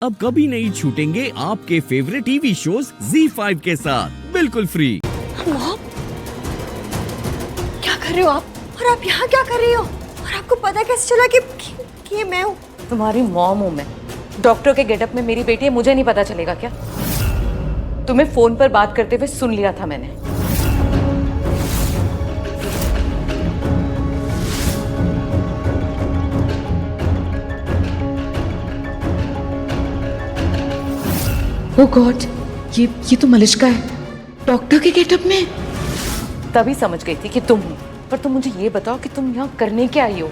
अब कभी नहीं छूटेंगे आपके फेवरेट टीवी शोज ZEE5 के साथ बिल्कुल फ्री। मॉम, क्या कर रहे हो आप? और आप यहाँ क्या कर रही हो? और आपको पता कैसे चला कि ये मैं हूँ? तुम्हारी मॉम हूँ मैं। डॉक्टर के गेटअप में मेरी बेटी है, मुझे नहीं पता चलेगा क्या? तुम्हें फोन पर बात करते हुए सुन लिया था मैंने। ओह गॉड, ये तो मलिश्का है डॉक्टर के गेटअप में। तभी समझ गई थी कि तुम हो, पर तुम मुझे ये बताओ कि तुम यहाँ करने क्या आई हो?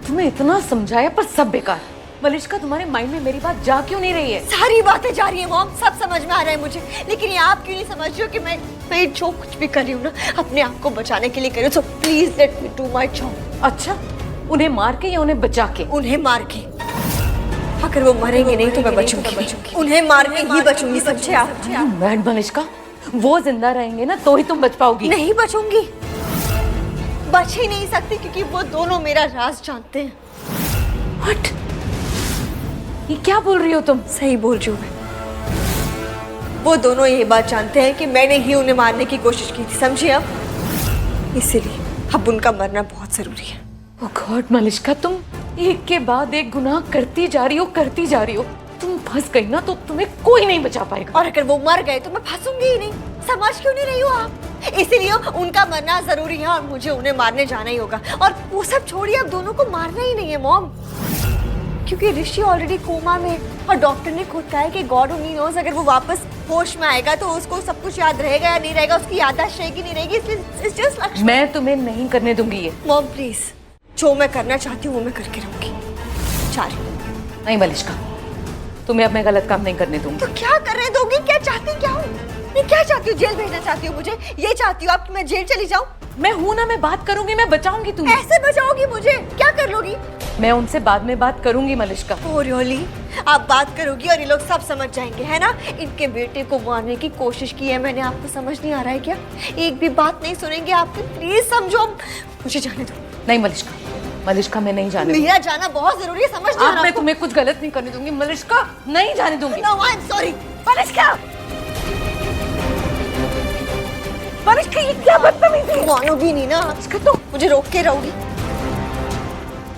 तुम्हें इतना समझाया पर सब बेकार। मलिश्का, तुम्हारे माइंड में मेरी बात जा क्यों नहीं रही है? सारी बातें जा रही है मॉम, सब समझ में आ रहा है मुझे, लेकिन ये आप क्यों नहीं समझ रही हो कि मैं जो कुछ भी कर रही हूँ ना अपने आप को बचाने के लिए कर रही हूँ। So please let me do my job. अच्छा, उन्हें मार के या उन्हें बचा के? उन्हें मार के। अगर वो मरेंगे नहीं तो मैं बचूंगी। उन्हें मार के ही बचूंगी, समझे आप? मैड मलिश्का, वो जिंदा रहेंगे ना तो ही तुम बच पाओगी। नहीं बचूंगी, बच ही नहीं सकती क्योंकि वो दोनों मेरा राज जानते हैं। व्हाट? ये क्या बोल रही हो तुम? सही बोल रही हूँ मैं। वो दोनों ये बात जानते हैं कि मैंने ही उन्हें मारने की कोशिश की थी, समझे अब? इसीलिए अब उनका मरना बहुत जरूरी है। ओह गॉड मलिश्का, तुम एक के बाद एक गुनाह करती जा रही हो। तुम फंस गई ना तो तुम्हें कोई नहीं बचा पाएगा। और अगर वो मर गए तो मैं फंसूंगी ही नहीं। समझ क्यों नहीं रही हो आप? इसीलिए उनका मरना जरूरी है और मुझे उन्हें मारने जाना ही होगा। और वो सब छोड़िए, अब दोनों को मारना ही नहीं है मॉम, क्योंकि ऋषि ऑलरेडी कोमा में है और डॉक्टर ने खुद कहा है कि गॉड ओनली नोज अगर वो वापस होश में आएगा तो उसको सब कुछ याद रहेगा या नहीं रहेगा, उसकी याददाश्त रहेगी नहीं रहेगी। इसलिए इट्स जस्ट लक्ष्मी। मैं तुम्हें नहीं करने दूंगी ये। मॉम प्लीज, जो मैं करना चाहती हूँ वो मैं करके रहूंगी। नहीं मलिश्का, तुम्हें अब मैं गलत काम नहीं करने दूंगी। तो क्या करने दोगी? क्या चाहती क्या हूँ मैं? क्या चाहती हूँ? जेल भेजना चाहती हूँ मुझे? ये चाहती हूँ आप कि मैं जेल चली जाऊँ? मैं हूं ना, मैं बात करूंगी, मैं बचाऊंगी तुम्हें। ऐसे बचाओगी मुझे? क्या कर लोगी? मैं उनसे बाद में बात करूंगी मलिश्का। Oh really? आप बात करोगी और ये लोग सब समझ जाएंगे, है ना? इनके बेटे को मारने की कोशिश की है मैंने, आपको समझ नहीं आ रहा है क्या? एक भी बात नहीं सुनेंगे आपकी, प्लीज समझो। मुझे जाने दो। नहीं मलिश्का, मैं नहीं जाने दूंगी। मेरा जाना बहुत जरूरी है, समझ नहीं आ रहा? मैं तुम्हें कुछ गलत नहीं करने दूंगी मलिश्का, नहीं जाने दूंगी। No, I am sorry. Malishka, ये क्या बदतमीजी? मानोगी नहीं ना? मलिश्का, तो मुझे रोक के रहोगी?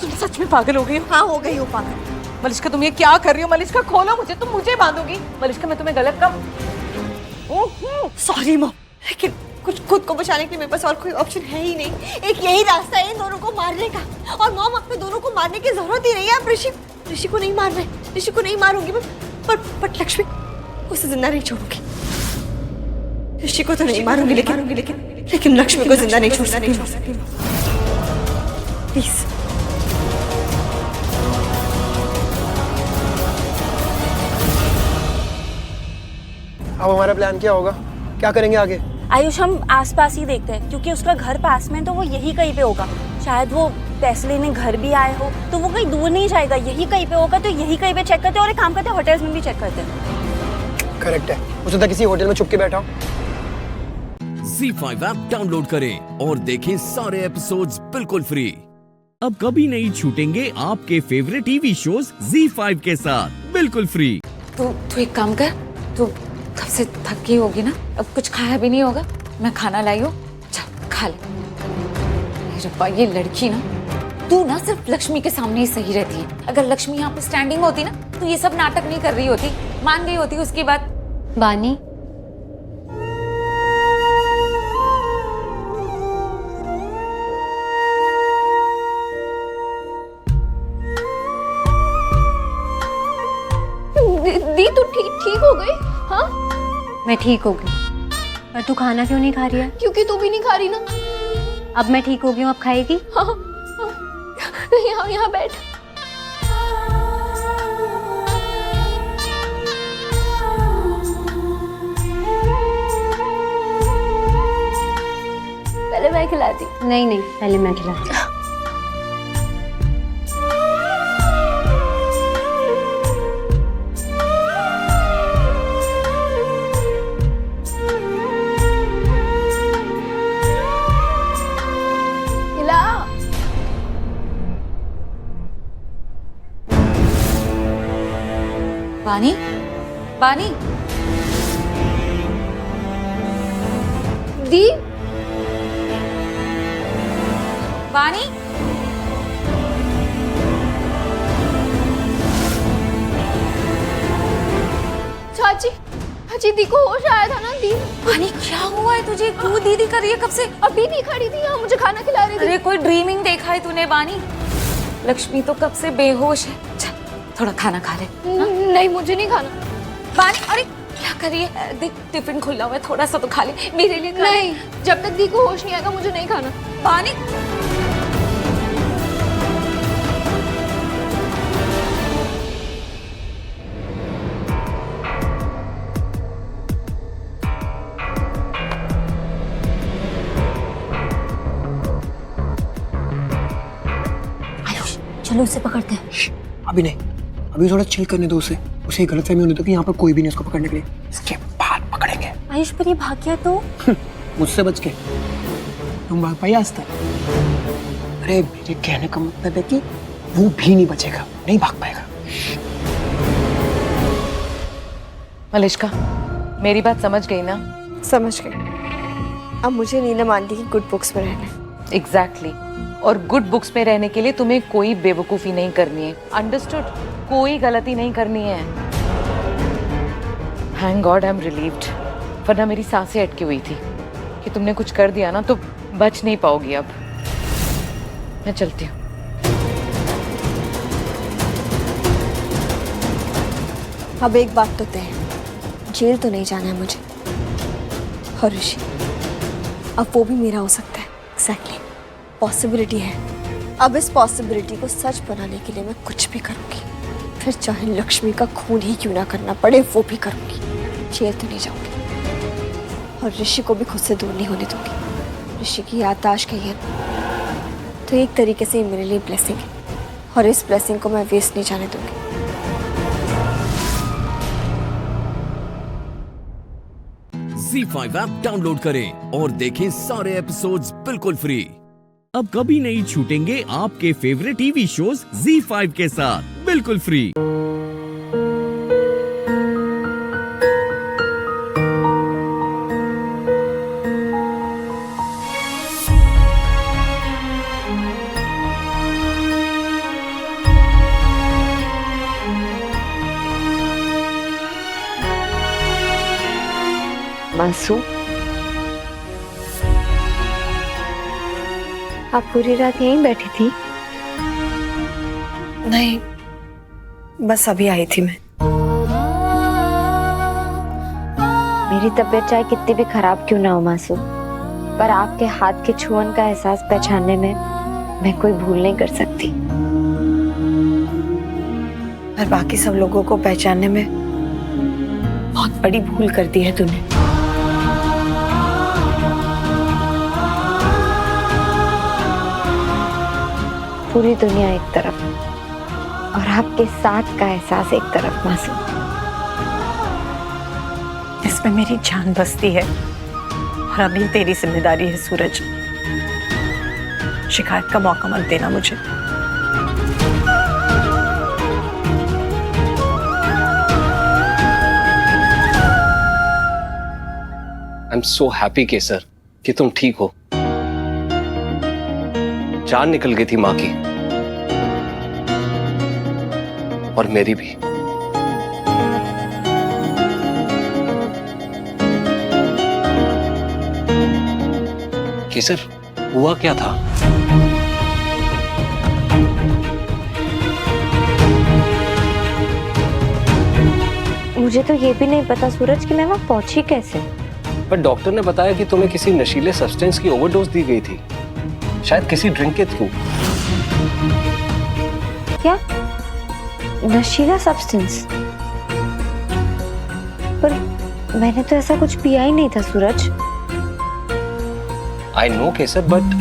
तुम सच में पागल हो गई हो? हाँ, हो गई हो पागल। मलिश्का, तुम ये क्या कर रही हो? मलिश्का, खोलो मुझे, तुम मुझे बांधोगी। मलिश्का, मैं तुम्हें गलत काम। सॉरी मॉम, लेकिन कुछ खुद को बचाने के लिए मेरे पास और कोई ऑप्शन है ही नहीं। एक यही रास्ता है इन दोनों को मारने का। और मॉम, अपने दोनों को मारने की जरूरत ही नहीं है। आप ऋषि को नहीं मार रहे, ऋषि को नहीं मारूंगी मैं, पर लक्ष्मी उसे जिंदा नहीं छोड़ूंगी। ऋषि को तो नहीं मारूंगी, लेकिन लक्ष्मी को जिंदा नहीं छोड़ सकती। प्लीज। अब हमारा प्लान क्या होगा? क्या करेंगे आगे? आयुष, हम आसपास ही देखते हैं क्योंकि उसका घर पास में है, तो वो यही कहीं पे होगा। शायद वो पैसे लेने घर भी आए हो, तो वो कहीं दूर नहीं जाएगा, यही कहीं पे होगा। तो यही कहीं पे चेक करते हैं और एक काम करते हैं, होटल्स में भी चेक करते हैं। करेक्ट है, हो सकता है किसी होटल में छुप के बैठा हो। ZEE5 ऐप डाउनलोड करें और देखें सारे एपिसोड्स बिल्कुल फ्री। अब कभी नहीं छूटेंगे आपके फेवरेट टीवी शोज ZEE5 के साथ बिल्कुल फ्री। तू एक काम कर, तू कब से थक गई होगी ना, अब कुछ खाया भी नहीं होगा, मैं खाना लाई हूँ, चल खा ले। रब्बा, ये लड़की ना, तू ना सिर्फ लक्ष्मी के सामने ही सही रहती है। अगर लक्ष्मी यहाँ पे स्टैंडिंग होती ना तो ये सब नाटक नहीं कर रही होती, मान गई होती उसकी बात। बानी, दी, तू ठीक हो गई? हाँ, मैं ठीक हो गई। पर तू खाना क्यों नहीं खा रही है? क्योंकि तू भी नहीं खा रही ना। अब मैं ठीक हो गई हूँ, अब खाएगी? हाँ, यहाँ बैठ। पहले मैं खिलाती। नहीं, पहले मैं खिलाती। पानी पानी दी पानी चाची चाची दी को होश आया था ना दी। पानी क्या हुआ है तुझे? तू दीदी कर रही है कब से? अभी दी खड़ी थी यहाँ मुझे खाना खिला रही थी। अरे कोई ड्रीमिंग देखा है तूने बानी? लक्ष्मी तो कब से बेहोश है। चल थोड़ा खाना खा ले। नहीं मुझे नहीं खाना। बानी अरे क्या कर रही है? देख टिफिन खुला हुआ है, थोड़ा सा तो खा ले मेरे लिए। खा ले। नहीं जब तक दी को होश नहीं आएगा मुझे नहीं खाना। बानी आयुष चलो उसे पकड़ते हैं। अभी नहीं, अभी थोड़ा चिल करने दो उसे। उसे गलतफहमी होने दो कि यहाँ पर कोई भी नहीं उसको पकड़ने के लिए। इसके बाद पकड़ेंगे। आयुष पर ये भाग गया तो? मुझसे बच के तुम भाग पाई आज तक? अरे मेरे कहने का मतलब है कि वो भी नहीं बचेगा, नहीं भाग पाएगा। मलिष्का, मेरी बात समझ गई ना? समझ गए। अब मुझे नीना मानती कि गुड बुक्स में रहना। एग्जैक्टली और गुड बुक्स में रहने के लिए तुम्हें कोई बेवकूफ़ी नहीं करनी है। अंडरस्टूड? कोई गलती नहीं करनी है। Thank God I am relieved, वरना मेरी सांसें अटकी हुई थी कि तुमने कुछ कर दिया ना तो बच नहीं पाओगी। अब मैं चलती हूँ। अब एक बात तो तय है, जेल तो नहीं जाना है मुझे। और ऋषि अब वो भी मेरा हो सकता है। एग्जैक्टली पॉसिबिलिटी है। अब इस पॉसिबिलिटी को सच बनाने के लिए मैं कुछ भी करूंगी, फिर चाहे लक्ष्मी का खून ही क्यों ना करना पड़े वो भी करूंगी। जेल तो नहीं जाऊंगी और ऋषि को भी खुद से दूर नहीं होने दूंगी। ऋषि की याददाश्त गई है तो एक तरीके से ये मेरे लिए ब्लेसिंग है और इस ब्लेसिंग को मैं वेस्ट नहीं जाने दूंगी। Z5 ऐप डाउनलोड करें और देखें सारे एपिसोड्स बिल्कुल फ्री। अब कभी नहीं छूटेंगे आपके फेवरेट टीवी शोज Z5 के साथ बिल्कुल फ्री। मासू आप पूरी रात यहीं बैठी थी? नहीं, बस अभी आई थी मैं। मेरी तबीयत चाहे कितनी भी खराब क्यों ना हो मासू, पर आपके हाथ के छुअन का एहसास पहचानने में मैं कोई भूल नहीं कर सकती। और बाकी सब लोगों को पहचानने में बहुत बड़ी भूल कर दी है तूने। पूरी दुनिया एक तरफ और आपके साथ का एहसास एक तरफ मासूम। इसमें मेरी जान बसती है और अब ये तेरी जिम्मेदारी है सूरज। शिकायत का मौका मत देना मुझे। आई एम सो हैप्पी केसर कि तुम ठीक हो। जान निकल गई थी माँ की और मेरी भी। केसर हुआ क्या था? मुझे तो ये भी नहीं पता सूरज कि मैं वहां पहुंची कैसे। पर डॉक्टर ने बताया कि तुम्हें किसी नशीले सब्सटेंस की ओवरडोज दी गई थी, शायद किसी ड्रिंक के थ्रू। क्या नशीला सब्सटेंस? पर मैंने तो ऐसा कुछ पिया ही नहीं था सूरज। आई नो केसर, बट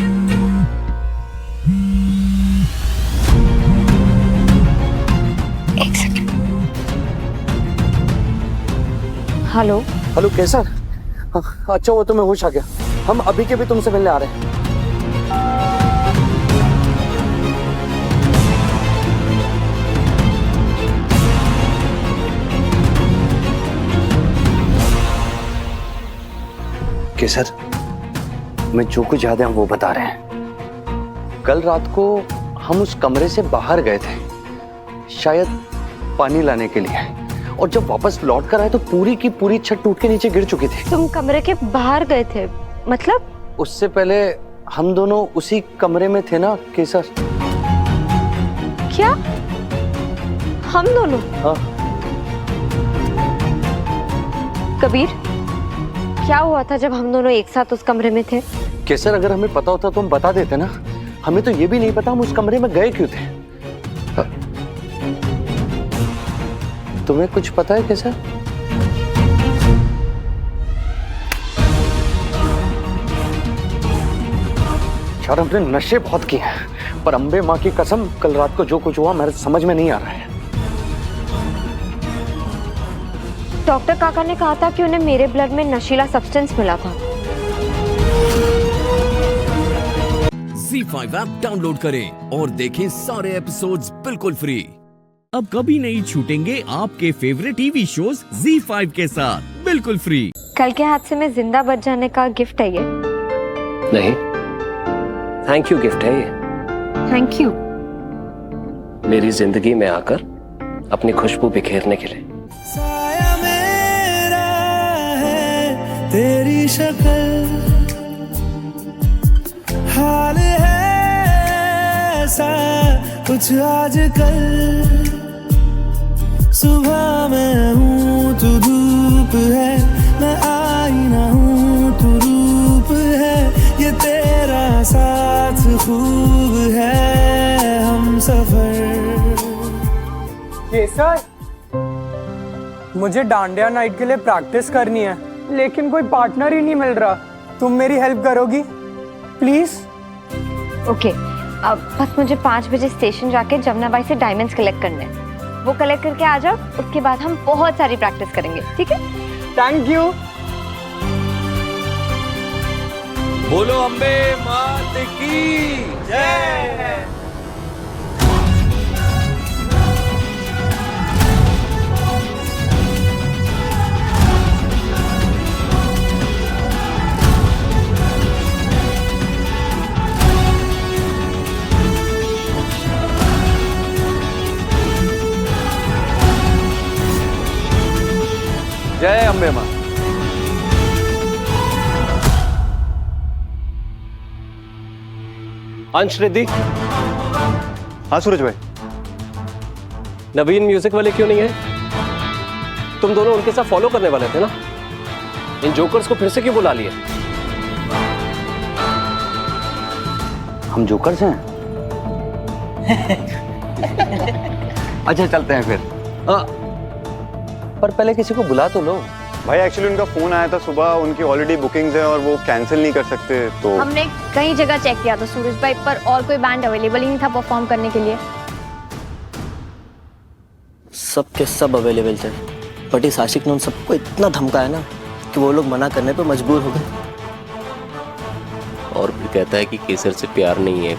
एक सेकंड। हेलो हेलो केसर। अच्छा वो तुम्हें होश आ गया। हम अभी के भी तुमसे मिलने आ रहे हैं। केसर, मैं जो कुछ याद है हम वो बता रहे हैं। कल रात को हम उस कमरे से बाहर गए थे, शायद पानी लाने के लिए, और जब वापस लौट कर आए तो पूरी की पूरी छत टूट के नीचे गिर चुकी थी। तुम कमरे के बाहर गए थे मतलब? उससे पहले हम दोनों उसी कमरे में थे ना केसर। क्या हम दोनों? हाँ। कबीर, क्या हुआ था जब हम दोनों एक साथ उस कमरे में थे? केसर, अगर हमें पता होता तो हम बता देते ना। हमें तो ये भी नहीं पता हम उस कमरे में गए क्यों थे। तुम्हें कुछ पता है केसर? यार हमने नशे बहुत किए हैं, पर अंबे माँ की कसम कल रात को जो कुछ हुआ मेरे समझ में नहीं आ रहा है। डॉक्टर काका ने कहा था कि उन्हें मेरे ब्लड में नशीला सब्सटेंस मिला था। ZEE5 ऐप डाउनलोड करें और देखें सारे एपिसोड्स बिल्कुल फ्री। अब कभी नहीं छूटेंगे आपके फेवरेट टीवी शोज ZEE5 के साथ बिल्कुल फ्री। कल के हादसे में जिंदा बच जाने का गिफ्ट है ये। नहीं, थैंक यू गिफ्ट है ये। Thank you. मेरी जिंदगी में आकर अपनी खुशबू बिखेरने के लिए। साया मेरा है तेरी शक्ल, हाल है ऐसा कुछ आजकल। सुबह मैं हूँ तू धूप है, मैं आईना हूँ तू रूप है। ये तेरा साथ खूब है हम सफर। केसर, मुझे डांडिया नाइट के लिए प्रैक्टिस करनी है, लेकिन कोई पार्टनर ही नहीं मिल रहा। तुम मेरी हेल्प करोगी प्लीज? ओके, अब बस मुझे 5 बजे स्टेशन जाके जमुना बाई से डायमंड्स कलेक्ट करने हैं। वो कलेक्ट करके आ जाओ, उसके बाद हम बहुत सारी प्रैक्टिस करेंगे, ठीक है? Thank you. बोलो अम्बे मात की जय। जय अम्बे माँ। अंश, रिद्धि। हाँ सूरज भाई। नवीन म्यूजिक वाले क्यों नहीं है? तुम दोनों उनके साथ फॉलो करने वाले थे ना। इन जोकर्स को फिर से क्यों बुला लिया? हम जोकर्स हैं? अच्छा चलते हैं फिर। पर पहले किसी को बुला तो लो। भाई एक्चुअली उनका फोन आया था सुबह, उनकी ऑलरेडी बुकिंग्स है और वो कैंसिल नहीं कर सकते तो। हमने कई जगह चेक किया था सूरज भाई, पर और कोई बैंड अवेलेबल ही नहीं था परफॉर्म करने के लिए। सब के सब अवेलेबल थे, बट इस आशिक ने उन सबको इतना धमकाया ना कि वो लोग मना करने पे मजबूर हो गए। और फिर कहता है कि केसर से प्यार नहीं है।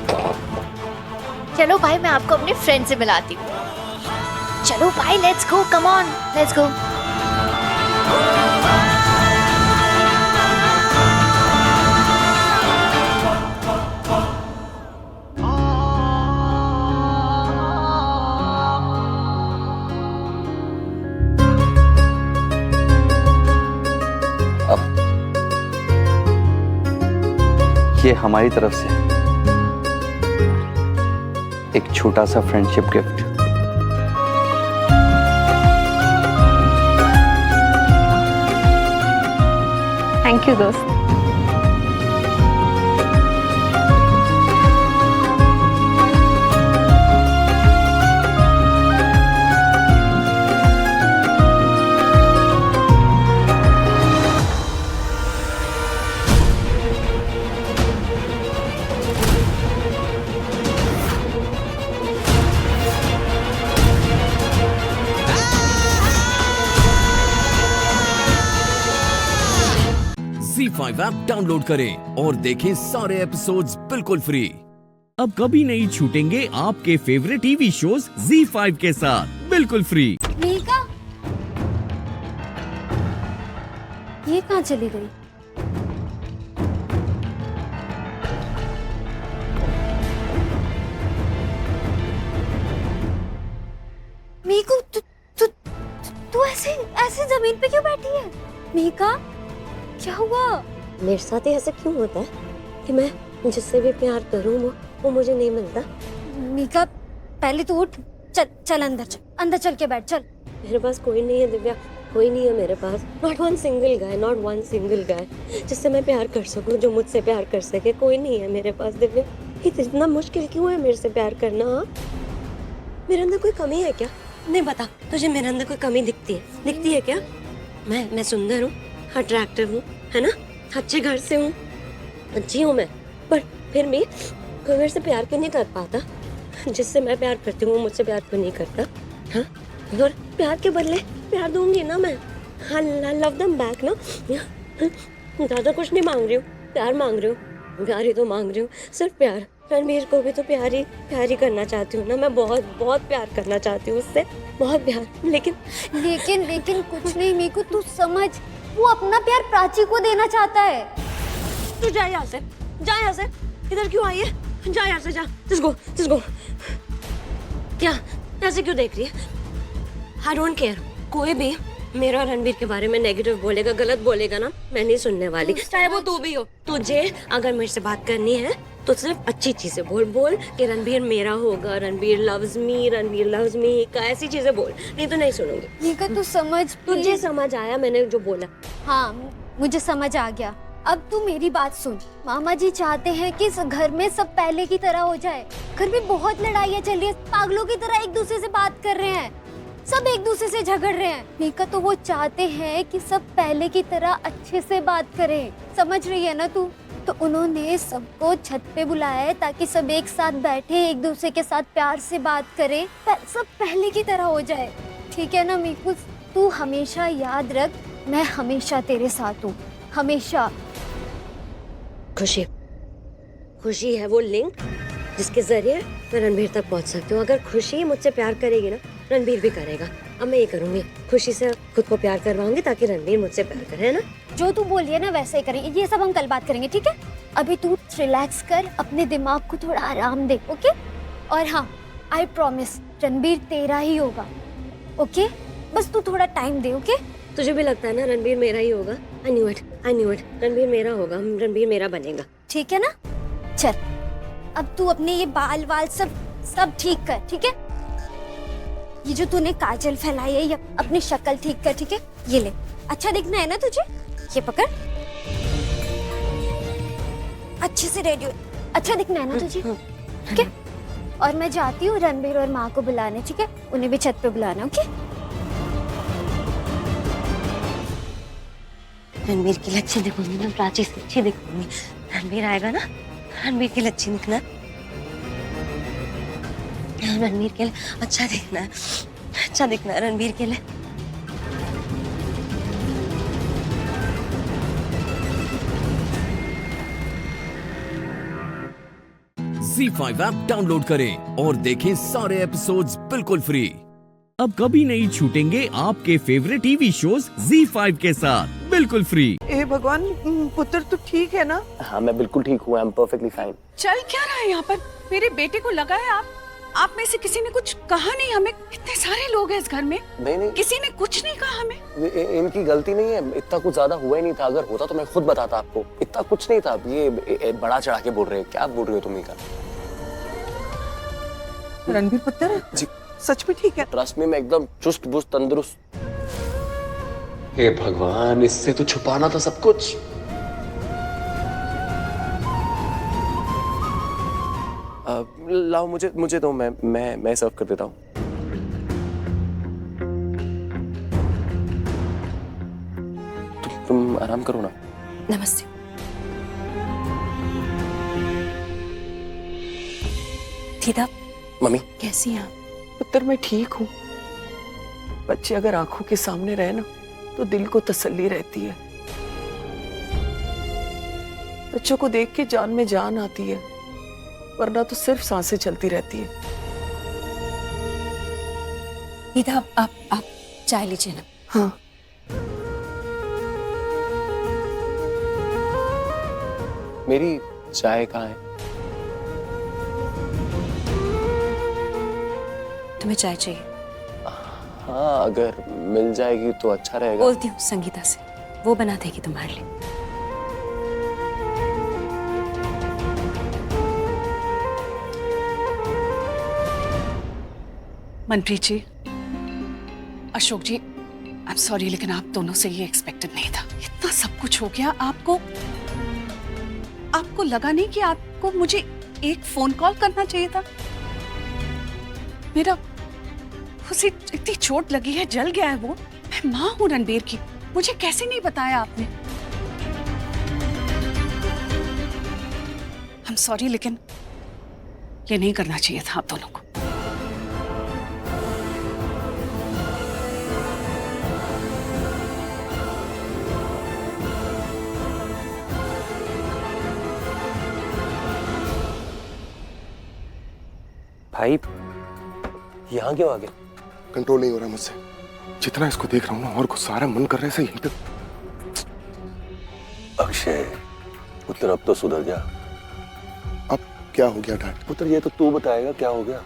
चलो भाई, मैं आपको अपने फ्रेंड से मिलाती हूँ। चलो भाई, let's go, come on, let's go. अब ये हमारी तरफ से एक छोटा सा फ्रेंडशिप गिफ्ट। थैंक यू दोस्त। ZEE5 ऐप डाउनलोड करें और देखें सारे एपिसोड्स बिल्कुल फ्री। अब कभी नहीं छूटेंगे आपके फेवरेट टीवी शोज ZEE5 के साथ बिल्कुल फ्री। मिल्का, ये कहाँ चली गई? मीकू तू ऐसे ऐसे जमीन पे क्यों बैठी है? मीका क्या हुआ? मेरे साथ ही ऐसा क्यों होता है कि मैं जिससे भी प्यार करूं वो मुझे नहीं मिलता? मीका पहले तू उठ, चल अंदर चल के बैठ, चल। मेरे पास कोई नहीं है दिव्या, कोई नहीं है मेरे पास। नॉट वन सिंगल गाय जिससे मैं प्यार कर सकूं, जो मुझसे प्यार कर सके। कोई नहीं है मेरे पास दिव्या। इतना मुश्किल क्यों है मेरे से प्यार करना? मेरे अंदर कोई कमी है क्या? नहीं बता, तुझे मेरे अंदर कोई कमी दिखती है क्या? मैं सुंदर हूँ, अट्रैक्टिव हूँ, है ना, अच्छे घर से हूँ, अच्छी हूँ मैं, पर फिर भी कोई मेरे से प्यार क्यों नहीं कर पाता? जिससे मैं प्यार करती हूँ मुझसे प्यार क्यों नहीं करता? हाँ, और प्यार के बदले प्यार दूंगी ना मैं। हाँ, लव देम बैक ना। ज्यादा कुछ नहीं मांग रही हूँ, प्यार मांग रही हूँ, प्यार ही तो मांग रही हूँ, सिर्फ प्यार। रणबीर को भी तो प्यार ही करना चाहती हूँ ना मैं, बहुत बहुत प्यार करना चाहती हूँ उससे, बहुत प्यार। लेकिन कुछ नहीं मीकू, तू समझ, वो अपना प्यार प्राची को देना चाहता है। तू जा यहाँ से, इधर क्यों आई है? जा यहाँ से, जा। जिसको क्या ऐसे क्यों देख रही है? आई डोंट केयर, कोई भी मेरा रणबीर के बारे में नेगेटिव बोलेगा, गलत बोलेगा ना, मैं नहीं सुनने वाली, चाहे वो तू भी हो। तुझे अगर मेरे से बात करनी है तो सिर्फ अच्छी चीजें बोल कि रणबीर मेरा होगा, रणबीर लव्स मी का, ऐसी चीजें बोल, नहीं तो नहीं सुनूंगी। मीका तू समझ, तुझे समझ आया मैंने जो बोला? हाँ, मुझे समझ आ गया। अब तू मेरी बात सुन। मामा जी चाहते हैं कि इस घर में सब पहले की तरह हो जाए। घर में बहुत लड़ाइयाँ चल रही है, पागलों की तरह एक दूसरे से बात कर रहे हैं, सब एक दूसरे से झगड़ रहे हैं। मीका तो वो चाहते हैं कि सब पहले की तरह अच्छे से बात करें, समझ रही है ना तू? तो उन्होंने सबको छत पे बुलाया है ताकि सब एक साथ बैठे, एक दूसरे के साथ प्यार से बात करें, सब पहले की तरह हो जाए। ठीक है ना मीकू? तू हमेशा याद रख, मैं हमेशा तेरे साथ हूँ, हमेशा। खुशी है वो लिंक जिसके जरिए मैं रणबीर तक पहुंच सकती हूँ। अगर खुशी मुझसे प्यार करेगी ना, रणबीर भी करेगा। अब मैं ये करूंगी, खुशी से खुद को प्यार करवाऊंगी ताकि रणबीर मुझसे प्यार करे, है ना? जो तू बोली है ना वैसे ही करेंगे, ये सब हम कल बात करेंगे, ठीक है? अभी तू रिलैक्स कर, अपने दिमाग को थोड़ा आराम दे, ओके? और हाँ, आई प्रॉमिस रणबीर तेरा ही होगा, ओके? बस तू थोड़ा टाइम दे, ओके? तुझे भी लगता है ना रणबीर मेरा ही होगा? आई न्यू इट, रणबीर मेरा होगा, रणबीर मेरा बनेगा, ठीक है ना? चल अब तू अपने ये बाल वाल सब ठीक कर, ठीक है? ये जो तूने काजल फैलाई है, ये अपनी शक्ल ठीक कर, ठीक है? ये ले, अच्छा दिखना है ना तुझे? ये पकड़, अच्छे से रेडी हो, अच्छा दिखना है ना तुझे? ठीक है? और मैं जाती हूँ रणबीर और माँ को बुलाने, ठीक है? उन्हें भी छत पे बुलाना, ओके? रणबीर की लच्छी दिखूंगी ना, प्राची से अच्छी दिखूंगी। रणबीर आएगा ना, रणबीर की लच्छी दिखना, रणबीर के लिए अच्छा दिखना है रणबीर के लिए। ZEE5 ऐप डाउनलोड करें और देखें सारे एपिसोड्स बिल्कुल फ्री। अब कभी नहीं छूटेंगे आपके फेवरेट टीवी शोज ZEE5 के साथ बिल्कुल फ्री। ए भगवान, पुत्र तू ठीक है ना? हाँ मैं बिल्कुल ठीक हूँ, आई एम परफेक्टली फाइन। चल क्या रहा है यहाँ पर? मेरे बेटे को लगा है आप में से किसी ने कुछ कहा नहीं हमें? इतने सारे लोग हैं इस घर में, नहीं किसी ने कुछ नहीं कहा हमें। इनकी गलती नहीं है, इतना कुछ ज्यादा हुआ ही नहीं था। अगर होता तो मैं खुद बताता आपको, इतना कुछ नहीं था। ये बड़ा चढ़ा के बोल रहे हैं, क्या बोल रहे हो तुम? का रणबीर पुत्र जी सच में ठीक है? ट्रस्ट में, मैं एकदम चुस्त बुस्त तंदुरुस्त। हे भगवान, इससे तो छुपाना था सब कुछ। लाओ मुझे दो, मैं सर्व कर देता हूँ। तुम आराम करो ना। नमस्ते। दीदा मम्मी कैसी हैं आप? पुत्र मैं ठीक हूँ। बच्चे अगर आंखों के सामने रहे ना तो दिल को तसल्ली रहती है। बच्चों को देख के जान में जान आती है, वरना तो सिर्फ सांसें चलती रहती है। दीदा आप चाय लीजिए ना। हाँ मेरी चाय कहाँ है? तुम्हें चाय चाहिए? हाँ, अगर मिल जाएगी तो अच्छा रहेगा। बोलती हूँ संगीता से, वो बना देगी तुम्हारे लिए। मनप्रीत जी, अशोक जी, आई एम सॉरी, लेकिन आप दोनों से ये एक्सपेक्टेड नहीं था। इतना सब कुछ हो गया, आपको लगा नहीं कि आपको मुझे एक फोन कॉल करना चाहिए था? मेरा उसे इतनी चोट लगी है, जल गया है वो। मैं माँ हूं रणबीर की, मुझे कैसे नहीं बताया आपने? आई एम सॉरी, लेकिन ये नहीं करना चाहिए था आप दोनों को। भाई यहाँ क्यों आ गए? कंट्रोल नहीं हो रहा मुझसे, जितना इसको देख रहा हूँ ना और गुस्सा आ रहा है, मन कर रहा है यहीं पे। अक्षय पुत्र, अब तो सुधर जा। अब क्या हो गया डैड? पुत्र ये तो तू बताएगा क्या हो गया।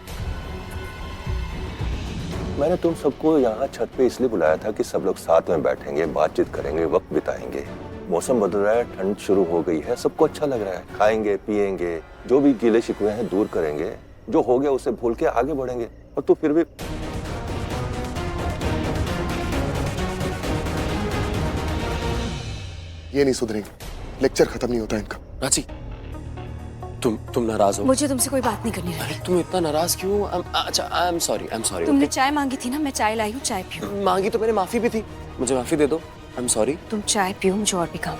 मैंने तुम सबको यहाँ छत पे इसलिए बुलाया था कि सब लोग साथ में बैठेंगे, बातचीत करेंगे, वक्त बिताएंगे। मौसम बदल रहा है, ठंड शुरू हो गई है, सबको अच्छा लग रहा है। खाएंगे पिएंगे, जो भी गिले शिकवे हैं दूर करेंगे, जो हो गया उसे भूल के आगे बढ़ेंगे। और तू फिर भी ये नहीं सुधरेंगे, लेक्चर खत्म नहीं होता इनका। रांची, तुम नाराज हो? मुझे तुमसे कोई बात नहीं करनी है। तुम इतना नाराज क्यों? अच्छा, आई एम सॉरी। तुमने चाय मांगी थी ना, मैं चाय लाई हूँ, चाय पियो। मांगी तो मैंने, माफी भी थी, मुझे माफी दे दो। आई एम सॉरी। तुम चाय पियो, मुझे और भी काम।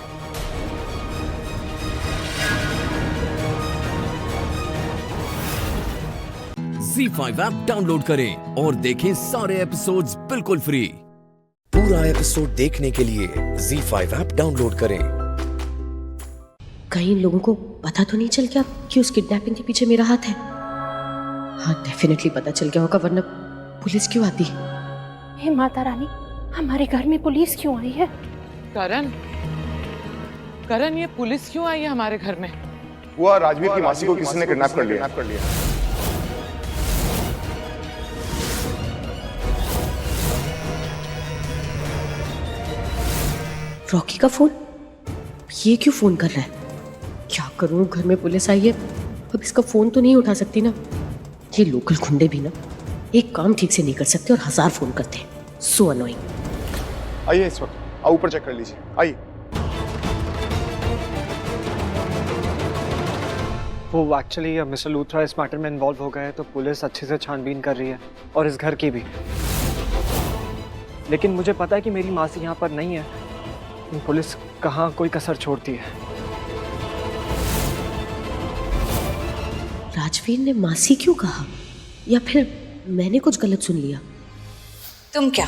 ZEE5 ऐप डाउनलोड करें और देखें सारे एपिसोड्स बिल्कुल फ्री। पूरा एपिसोड देखने के लिए ZEE5 ऐप डाउनलोड करें। कई लोगों को पता तो नहीं चल गया कि उस किडनैपिंग के पीछे मेरा हाथ है? हाँ, डेफिनेटली पता चल गया होगा, वरना पुलिस क्यों आती? हे माता रानी, हमारे घर में पुलिस क्यों आई है? करण, ये पुलिस क्यों आई है हमारे घर में? हुआ राजवीर की मासी को किसी ने किडनैप कर लिया। रॉकी का फोन? ये क्यों फोन कर रहा है? क्या करूं, घर में पुलिस आई है, अब इसका फोन तो नहीं उठा सकती ना। ये लोकल गुंडे भी ना एक काम ठीक से नहीं कर सकते और 1000 फोन करते हैं। So annoying. आइए इस वक्त, आओ ऊपर चेक कर लीजिए, आइए। वो एक्चुअली मिस्टर लूथरा इस मैटर में इन्वॉल्व हो गए हैं, तो पुलिस अच्छे से छानबीन कर रही है, और इस घर की भी। लेकिन मुझे पता है कि मेरी मासी यहाँ पर नहीं है। पुलिस कहाँ कोई कसर छोड़ती है। राजवीर ने मासी क्यों कहा, या फिर मैंने कुछ गलत सुन लिया? तुम क्या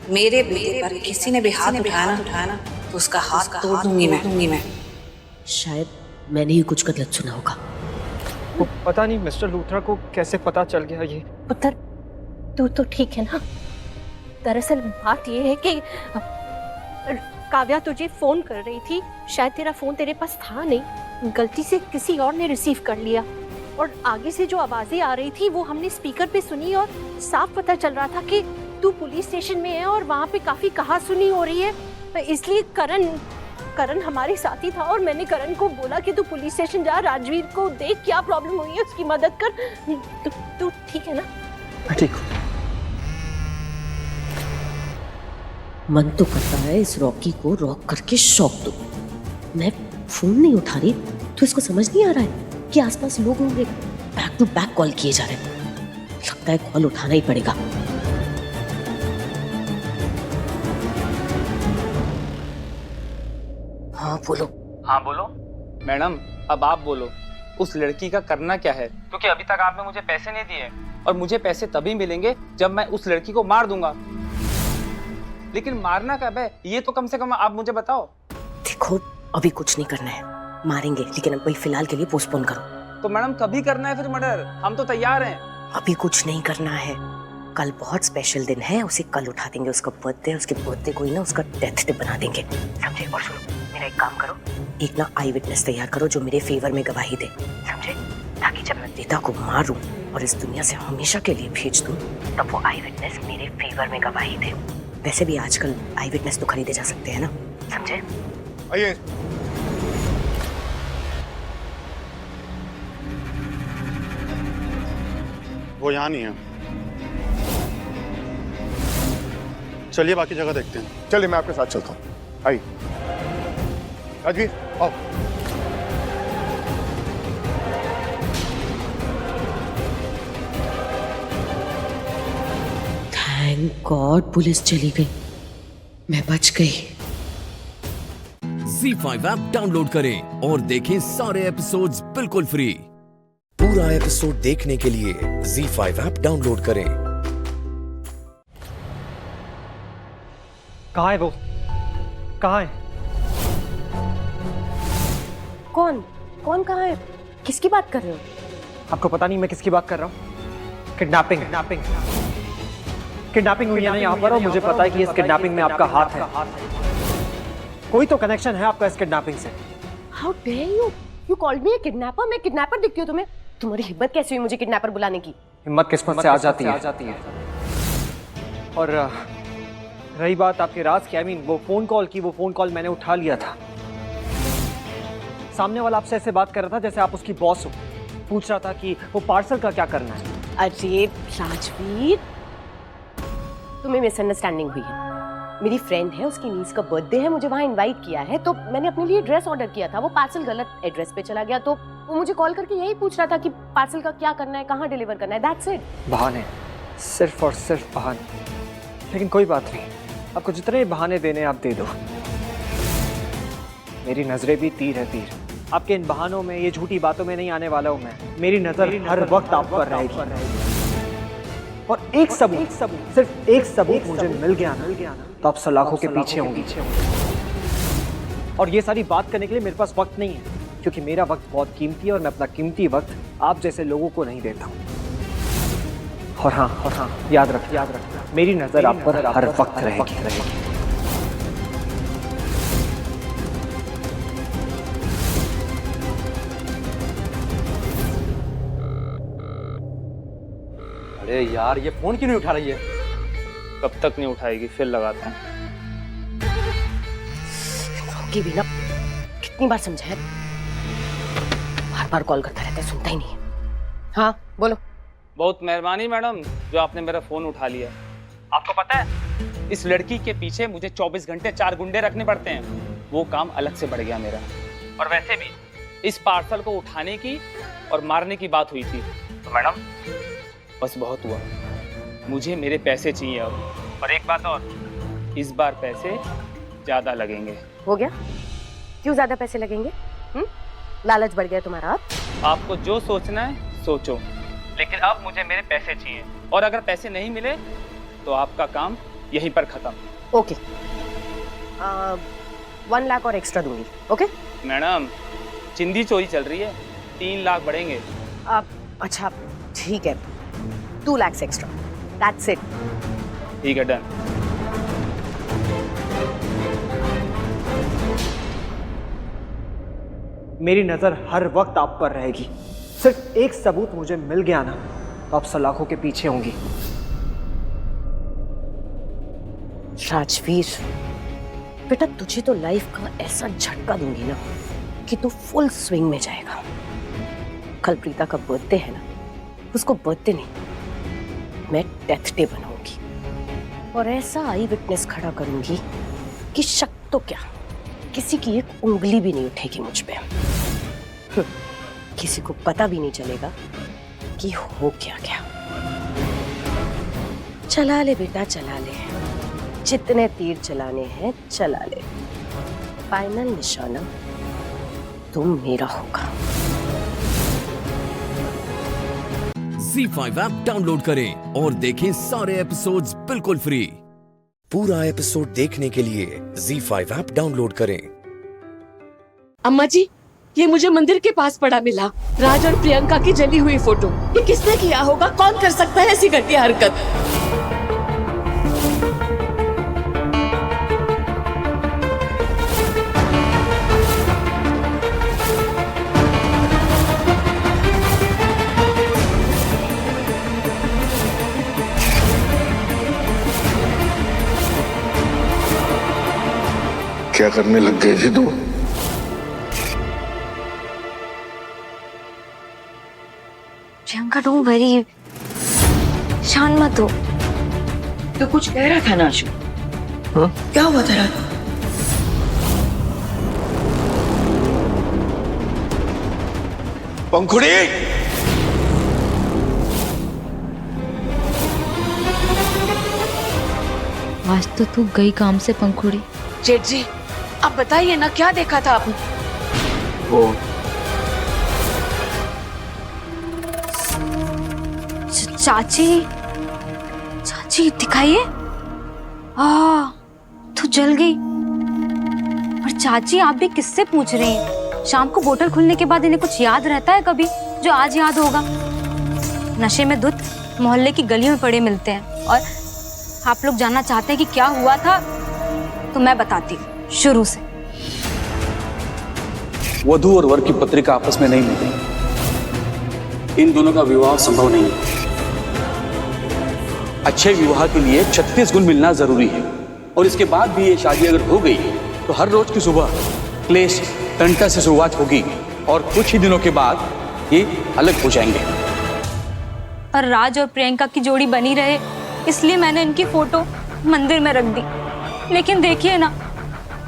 मेरे बेटे पर किसी ने भी हाथ उठाना तो उसका हाथ तोड़ दूंगी मैं। शायद मैंने ही कुछ गलत सुना होगा। वो पता नहीं मिस्टर लूथरा को कैसे पता चल गया ये। पुत्र, तू तो ठीक है ना? दरअसल बात ये है कि काव्या तुझे फोन कर रही थी, शायद तेरा फोन तेरे पास था नहीं, गलती से किसी और ने रिसीव कर लिया, और आगे से जो आवाजें आ रही थी वो हमने स्पीकर पे सुनी, और साफ पता चल रहा था कि तू पुलिस स्टेशन में है और वहाँ पे काफी कहासुनी हो रही है। इसलिए करण हमारे साथी था, और मैंने करण को बोला कि तू पुलिस स्टेशन जा, राजवीर को देख क्या प्रॉब्लम हुई है, उसकी मदद कर। तू ठीक है ना? ठीक हूँ। मन तो करता है इस रॉकी को रॉक करके शॉक दूं। मैं फोन नहीं उठा रही तो इसको समझ नहीं आ रहा है कि आसपास लोग होंगे। बैक टू बैक कॉल किए जा रहे हैं, लगता है कॉल उठाना ही पड़ेगा। हाँ बोलो। हाँ बोलो मैडम, अब आप बोलो, उस लड़की का करना क्या है? क्योंकि अभी तक आपने मुझे पैसे नहीं दिए, और मुझे पैसे तभी मिलेंगे जब मैं उस लड़की को मार दूंगा। लेकिन मारना कब है, ये तो कम से कम आप मुझे बताओ। देखो, अभी कुछ नहीं करना है, मारेंगे, लेकिन अभी फिलहाल के लिए पोस्टपोन करो। तो मैडम कभी करना है फिर मर्डर? हम तो तैयार हैं। अभी कुछ नहीं करना है, कल बहुत स्पेशल दिन है, उसे कल उठा देंगे। उसका बर्थडे, उसके बर्थडे को ही ना उसका डेथ डे बना देंगे, समझे? और सुनो, मेरा एक काम करो, एक ना आई विटनेस तैयार करो जो मेरे फेवर में गवाही दे, समझे? ताकि जब मैं नेता को मारूं और इस दुनिया से हमेशा के लिए भेज दूं, तब वो आई विटनेस मेरे फेवर में गवाही दे। वैसे भी आजकल आई विटनेस तो खरीदे जा सकते हैं ना, समझे? आइए। वो यहाँ नहीं है। चलिए बाकी जगह देखते हैं। चलिए मैं आपके साथ चलता हूँ। आइए राजवीर आओ। थैंक गॉड पुलिस चली गई, मैं बच गई। Z5 ऐप डाउनलोड करें और देखें सारे एपिसोड्स बिल्कुल फ्री। पूरा एपिसोड देखने के लिए Z5 ऐप डाउनलोड करें। कहाँ है वो? कहाँ है? कौन कौन कहाँ है? किसकी बात कर रहे हो? आपको पता नहीं मैं किसकी बात कर रहा हूँ? किडनैपिंग हुई है ना यहाँ पर, और मुझे पता है कि इस किडनैपिंग में आपका हाथ है। कोई तो कनेक्शन है आपका इस किडनैपिंग से। How dare you? You called me a kidnapper? मैं किडनैपर दिखती हूँ तुम्हें? तुम्हारी हिम्मत कैसे हुई मुझे किडनैपर बुलाने की? हिम्मत किस्मत से आ जाती है। और रही बात आपके राज की, वो फोन कॉल मैंने उठा लिया था। सामने वाला आपसे ऐसे बात कर रहा था जैसे आप उसकी बॉस हो। पूछ रहा था कि वो पार्सल का क्या करना है। अरे राजवीर, तुम्हें मिसअंडरस्टैंडिंग हुई है। मेरी फ्रेंड है, उसकी नीस का बर्थडे है, मुझे वहाँ इनवाइट किया है, तो मैंने अपने लिए ड्रेस ऑर्डर किया था। वो पार्सल गलत एड्रेस पे चला गया, तो वो मुझे कॉल करके यही पूछ रहा था कि पार्सल का क्या करना है, कहाँ डिलीवर करना है। That's it. बहाने, सिर्फ और सिर्फ बहाने। लेकिन कोई बात नहीं, आपको जितने बहाने देने आप दे दो। मेरी नजरें भी तीर है तीर। आपके इन बहानों में, ये झूठी बातों में नहीं आने वाला हूं मैं। मेरी नजर हर वक्त आप पर रहेगी। और एक सबूत, सिर्फ एक सबूत मुझे मिल गया ना, तो आप सलाखों के पीछे होंगी। और ये सारी बात करने के लिए मेरे पास वक्त नहीं है, क्योंकि मेरा वक्त बहुत कीमती है और मैं अपना कीमती वक्त आप जैसे लोगों को नहीं देता हूँ। और हाँ, याद रख, मेरी नजर आप पर हर वक्त रहेगी। अरे यार, ये फोन क्यों नहीं उठा रही है? कब तक नहीं उठाएगी, फिर लगाता हूँ। की भी ना, कितनी बार समझाया, बार कॉल करता रहता है, सुनता ही नहीं है। हाँ बोलो। बहुत मेहरबानी मैडम जो आपने मेरा फोन उठा लिया। आपको पता है, इस लड़की के पीछे मुझे 24 घंटे 4 गुंडे रखने पड़ते हैं। वो काम अलग से बढ़ गया मेरा। और वैसे भी इस पार्सल को उठाने की और मारने की बात हुई थी, तो मैडम बस बहुत हुआ। मुझे मेरे पैसे चाहिए अब। और एक बात और, इस बार पैसे ज्यादा लगेंगे। हो गया? क्यों ज्यादा पैसे लगेंगे? लालच बढ़ गया तुम्हारा अब? आपको जो सोचना है सोचो, लेकिन अब मुझे मेरे पैसे चाहिए। और अगर पैसे नहीं मिले तो आपका काम यहीं पर खत्म। ओके, 1 लाख और एक्स्ट्रा दूंगी। ओके मैडम, चिंदी चोरी चल रही है, 3 लाख बढ़ेंगे। अच्छा ठीक है, 2 लाख एक्स्ट्रा। That's it. ठीक है, डन। मेरी नजर हर वक्त आप पर रहेगी। सिर्फ एक सबूत मुझे मिल गया ना, तो आप सलाखों के पीछे होंगी। राजवीर बेटा, तुझे तो लाइफ का ऐसा झटका दूंगी ना कि तू फुल स्विंग में जाएगा। कल प्रीता का बर्थडे है ना, उसको बर्थडे नहीं, मैं डेथ डे बनाऊंगी। और ऐसा आई विटनेस खड़ा करूंगी कि शक तो क्या, किसी की एक उंगली भी नहीं उठेगी मुझ पे। किसी को पता भी नहीं चलेगा कि हो क्या क्या। चला ले बेटा, चला ले, जितने तीर चलाने हैं चला ले। फाइनल निशाना तुम मेरा होगा। Z5 ऐप डाउनलोड करें और देखें सारे एपिसोड्स बिल्कुल फ्री। पूरा एपिसोड देखने के लिए Z5 ऐप डाउनलोड करें। अम्मा जी, ये मुझे मंदिर के पास पड़ा मिला, राज और प्रियंका की जली हुई फोटो। ये किसने किया होगा? कौन कर सकता है ऐसी घटिया हरकत? क्या करने लग गई थी तू? प्रियंका डोंट वरी, शांत मत हो। तो कुछ कह रहा था ना आशु? क्या हुआ तेरा? पंखुड़ी, आज तो तू गई काम से पंखुड़ी। जेठ जी, आप बताइए ना, क्या देखा था आपने? वो चाची, चाची दिखाइए। तू जल गई। और चाची आप भी किससे पूछ रही हैं? शाम को बोतल खुलने के बाद इन्हें कुछ याद रहता है कभी, जो आज याद होगा? नशे में धुत मोहल्ले की गलियों में पड़े मिलते हैं। और आप लोग जानना चाहते हैं कि क्या हुआ था, तो मैं बताती हूँ शुरू से। वधू और वर की पत्रिका आपस में नहीं मिलती। इन दोनों का विवाह संभव नहीं है। अच्छे विवाह के लिए 36 गुण मिलना जरूरी है। और इसके बाद भी ये शादी अगर हो गई तो हर रोज की सुबह क्लेश तंटा से शुरुआत होगी और कुछ ही दिनों के बाद ये अलग हो जाएंगे। और राज और प्रियंका की जोड़ी बनी रहे, इसलिए मैंने इनकी फोटो मंदिर में रख दी। लेकिन देखिए ना,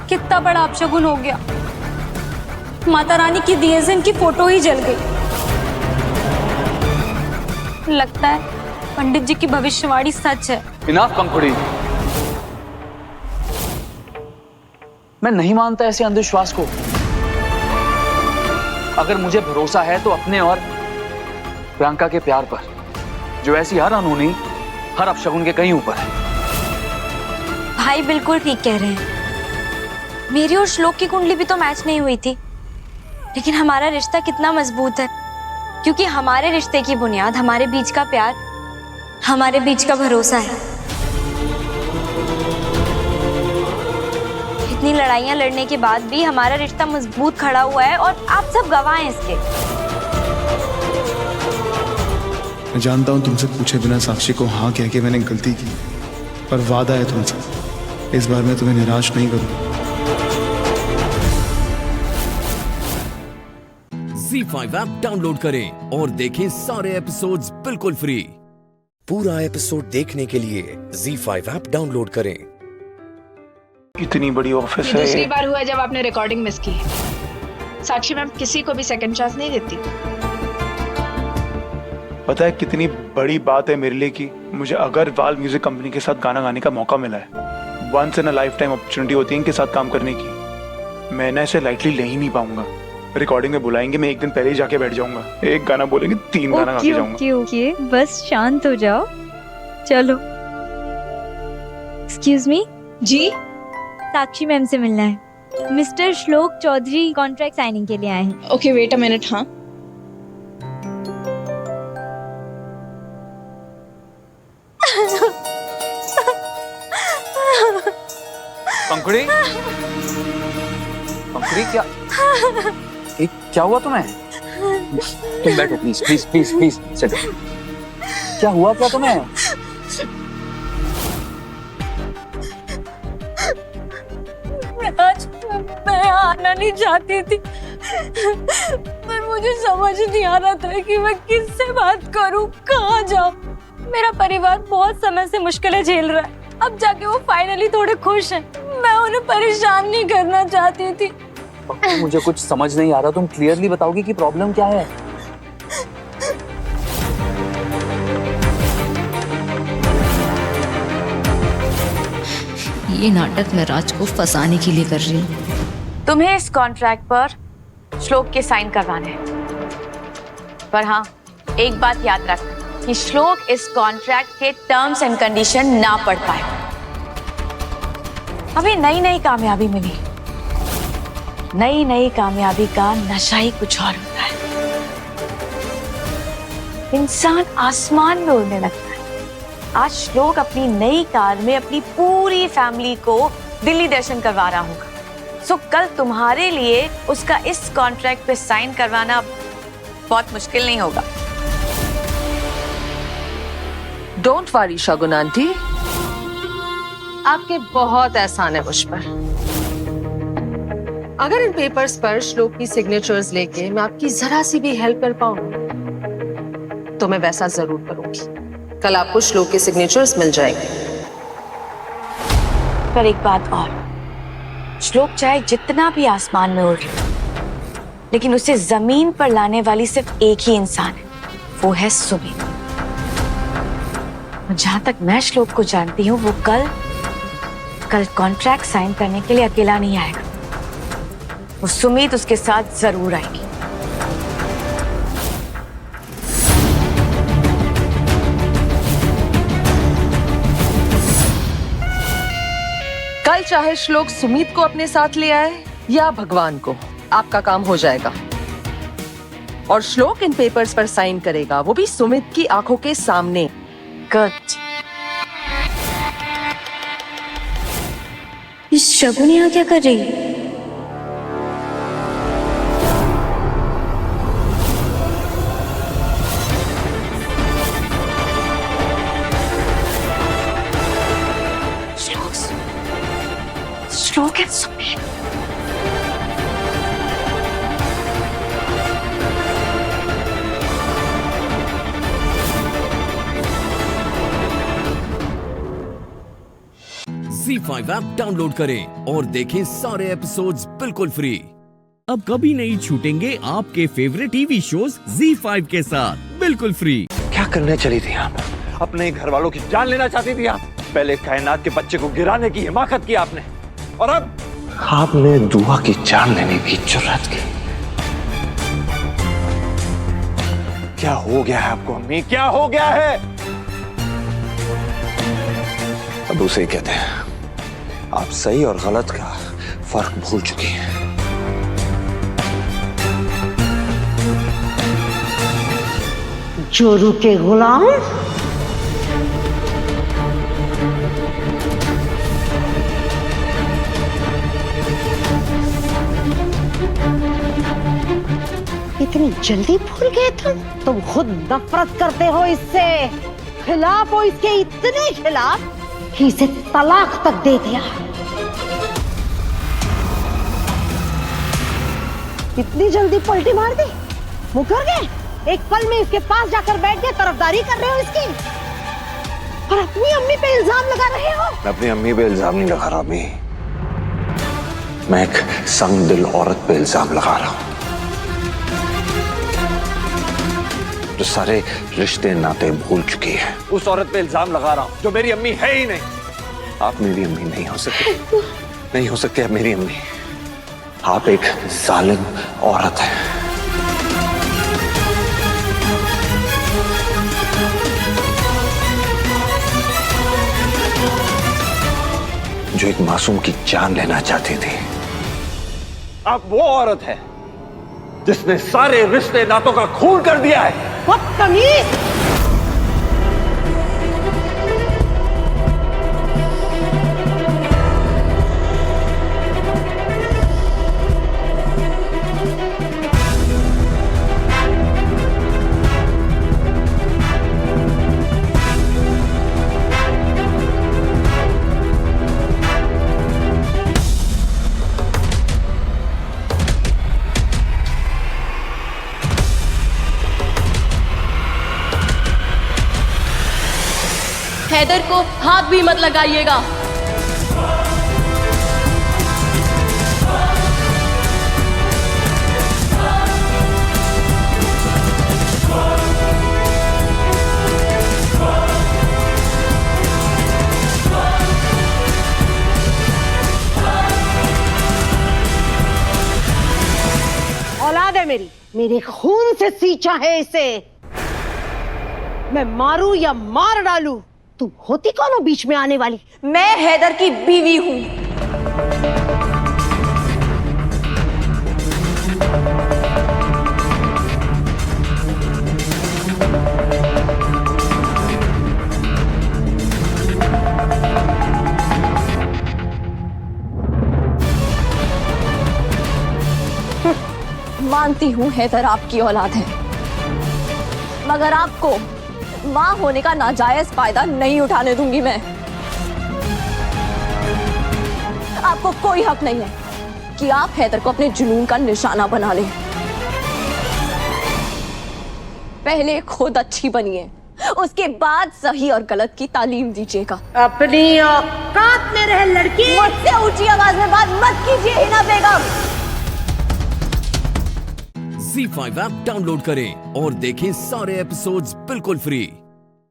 कितना बड़ा अपशगुन हो गया। माता रानी की दिए से इनकी फोटो ही जल गई। लगता है पंडित जी की भविष्यवाणी सच है। इनाफ पंखुड़ी, मैं नहीं मानता ऐसे अंधविश्वास को। अगर मुझे भरोसा है तो अपने और प्रियंका के प्यार पर, जो ऐसी हर अनहोनी, हर अपशगुन के कहीं ऊपर है। भाई बिल्कुल ठीक कह रहे हैं। मेरी और श्लोक की कुंडली भी तो मैच नहीं हुई थी, लेकिन हमारा रिश्ता कितना मजबूत है, क्योंकि हमारे रिश्ते की बुनियाद हमारे बीच का प्यार, हमारे बीच का भरोसा है। इतनी लड़ाइयां लड़ने के बाद भी हमारा रिश्ता मजबूत खड़ा हुआ है, और आप सब गवाह हैं इसके। मैं जानता हूं तुमसे पूछे बिना साक्षी को हाँ कह के मैंने गलती की, पर वादा है तुमसे, इस बार मैं तुम्हें निराश नहीं करूंगा। ZEE5 ऐप डाउनलोड करें और देखें सारे एपिसोड्स बिल्कुल फ्री। पूरा एपिसोड देखने के लिए ZEE5 ऐप डाउनलोड करें। इतनी बड़ी ऑफिस है। दूसरी बार हुआ जब आपने रिकॉर्डिंग मिस की। साक्षी मैम किसी को भी सेकंड चांस नहीं देती। पता है कितनी बड़ी बात है मेरे लिए कि मुझे अग्रवाल म्यूजिक कंपनी के साथ गाना गाने का मौका मिला है। Once in a life time opportunity होती है इनके साथ काम करने की। मैं ना इसे लाइटली ले ही नहीं पाऊंगा। रिकॉर्डिंग में बुलाएंगे, मैं एक दिन पहले ही जाके बैठ जाऊंगा। एक गाना बोलेंगे, 3 गाना गा के जाऊंगा। ओके, बस शांत हो जाओ। चलो। एक्सक्यूज मी जी, साक्षी मैम से मिलना है। मिस्टर श्लोक चौधरी कॉन्ट्रैक्ट साइनिंग के लिए आए हैं। Okay wait a minute. हाँ पंखुड़ी, पंखुड़ी क्या हुआ तुम्हें? तुम बैठो please please please please set. क्या हुआ क्या तुम्हें? आज मैं आना नहीं चाहती थी, पर मुझे समझ नहीं आ रहा था कि मैं किससे बात करूं, कहाँ जाऊं। मेरा परिवार बहुत समय से मुश्किलें झेल रहा है। अब जाके वो फाइनली थोड़े खुश हैं। मैं उन्हें परेशान नहीं करना चाहती थी। मुझे कुछ समझ नहीं आ रहा, तुम क्लियरली बताओगी कि प्रॉब्लम क्या है? ये नाटक मैं राज को फंसाने के लिए कर रही हूँ। तुम्हें इस कॉन्ट्रैक्ट पर श्लोक के साइन करवाने हैं। पर हाँ, एक बात याद रख कि श्लोक इस कॉन्ट्रैक्ट के टर्म्स एंड कंडीशन ना पढ़ पाए। अभी नई नई कामयाबी मिली। नई नई कामयाबी का नशा ही कुछ और होता है। इंसान आसमान में उड़ने लगता है। आज श्लोक अपनी नई कार में अपनी पूरी फैमिली को दिल्ली दर्शन करवा रहा होगा। सो कल तुम्हारे लिए उसका इस कॉन्ट्रैक्ट पे साइन करवाना बहुत मुश्किल नहीं होगा। डोंट वरी शगुन आंटी, आपके बहुत एहसान है मुझ पर। अगर इन पेपर्स पर श्लोक की सिग्नेचर्स लेके मैं आपकी जरा सी भी हेल्प कर पाऊं तो मैं वैसा जरूर करूंगी। कल आपको श्लोक के सिग्नेचर्स मिल जाएंगे। पर एक बात और, श्लोक चाहे जितना भी आसमान में उड़, लेकिन उसे जमीन पर लाने वाली सिर्फ एक ही इंसान है, वो है सुमित। जहां तक मैं श्लोक को जानती हूँ, वो कल कॉन्ट्रैक्ट साइन करने के लिए अकेला नहीं आएगा। वो सुमित उसके साथ जरूर आएगी। कल चाहे श्लोक सुमित को अपने साथ ले आए या भगवान को, आपका काम हो जाएगा। और श्लोक इन पेपर्स पर साइन करेगा, वो भी सुमित की आंखों के सामने। गुड। इस शगुन यहाँ क्या कर रही है? श्लोक and Sumit. ZEE5 app download करें और देखें सारे एपिसोड्स बिल्कुल फ्री। अब कभी नहीं छूटेंगे आपके फेवरेट टीवी शोज ZEE5 के साथ बिल्कुल फ्री। क्या करने चली थी आप? अपने घर वालों की जान लेना चाहती थी आप। पहले कायनात के बच्चे को गिराने की हिमाकत की आपने, और अब आपने दुआ की जान लेने की जुर्रत की। क्या हो गया है आपको अम्मी, क्या हो गया है? अब उसे ही कहते हैं, आप सही और गलत का फर्क भूल चुकी हैं। जोरू के गुलाम, इतनी जल्दी भूल गए तुम खुद नफरत करते हो इससे, खिलाफ हो इसके इतने खिलाफ कि इसे तलाक तक दे दिया। इतनी जल्दी पलटी मार दी, मुकर गए? एक पल में इसके पास जाकर बैठ के तरफदारी कर रहे हो इसकी, और अपनी अम्मी पे इल्जाम लगा रहे हो। मैं अपनी अम्मी पे इल्जाम नहीं लगा रहा अम्मी, मैं एक संग दिल औरत पे इल्जाम लगा रहा हूं, जो सारे रिश्ते नाते भूल चुकी है। उस औरत पे इल्जाम लगा रहा हूं जो मेरी अम्मी है ही नहीं। आप मेरी अम्मी नहीं हो सकते, नहीं हो सकते आप मेरी अम्मी। आप एक जालिम औरत है। जो एक मासूम की जान लेना चाहती थी। आप वो औरत है जिसने सारे रिश्ते नातों का खून कर दिया है। बदतमीज! हैदर को हाथ भी मत लगाइएगा। औलाद है मेरी, मेरे खून से सींचा है इसे। मैं मारूं या मार डालूं, तुम होती कौन हो बीच में आने वाली? मैं हैदर की बीवी हूं। मानती हूं हैदर आपकी औलाद है, मगर आपको मां होने का नाजायज फायदा नहीं उठाने दूंगी मैं। आपको कोई हक नहीं है कि आप हैदर को अपने जुनून का निशाना बना लें। पहले खुद अच्छी बनिए, उसके बाद सही और गलत की तालीम दीजिएगा। अपनी औकात में रह लड़की। मुझसे ऊंची आवाज में बात मत कीजिए हिना बेगम। ZEE5 ऐप डाउनलोड करें और देखें सारे एपिसोड्स बिल्कुल फ्री।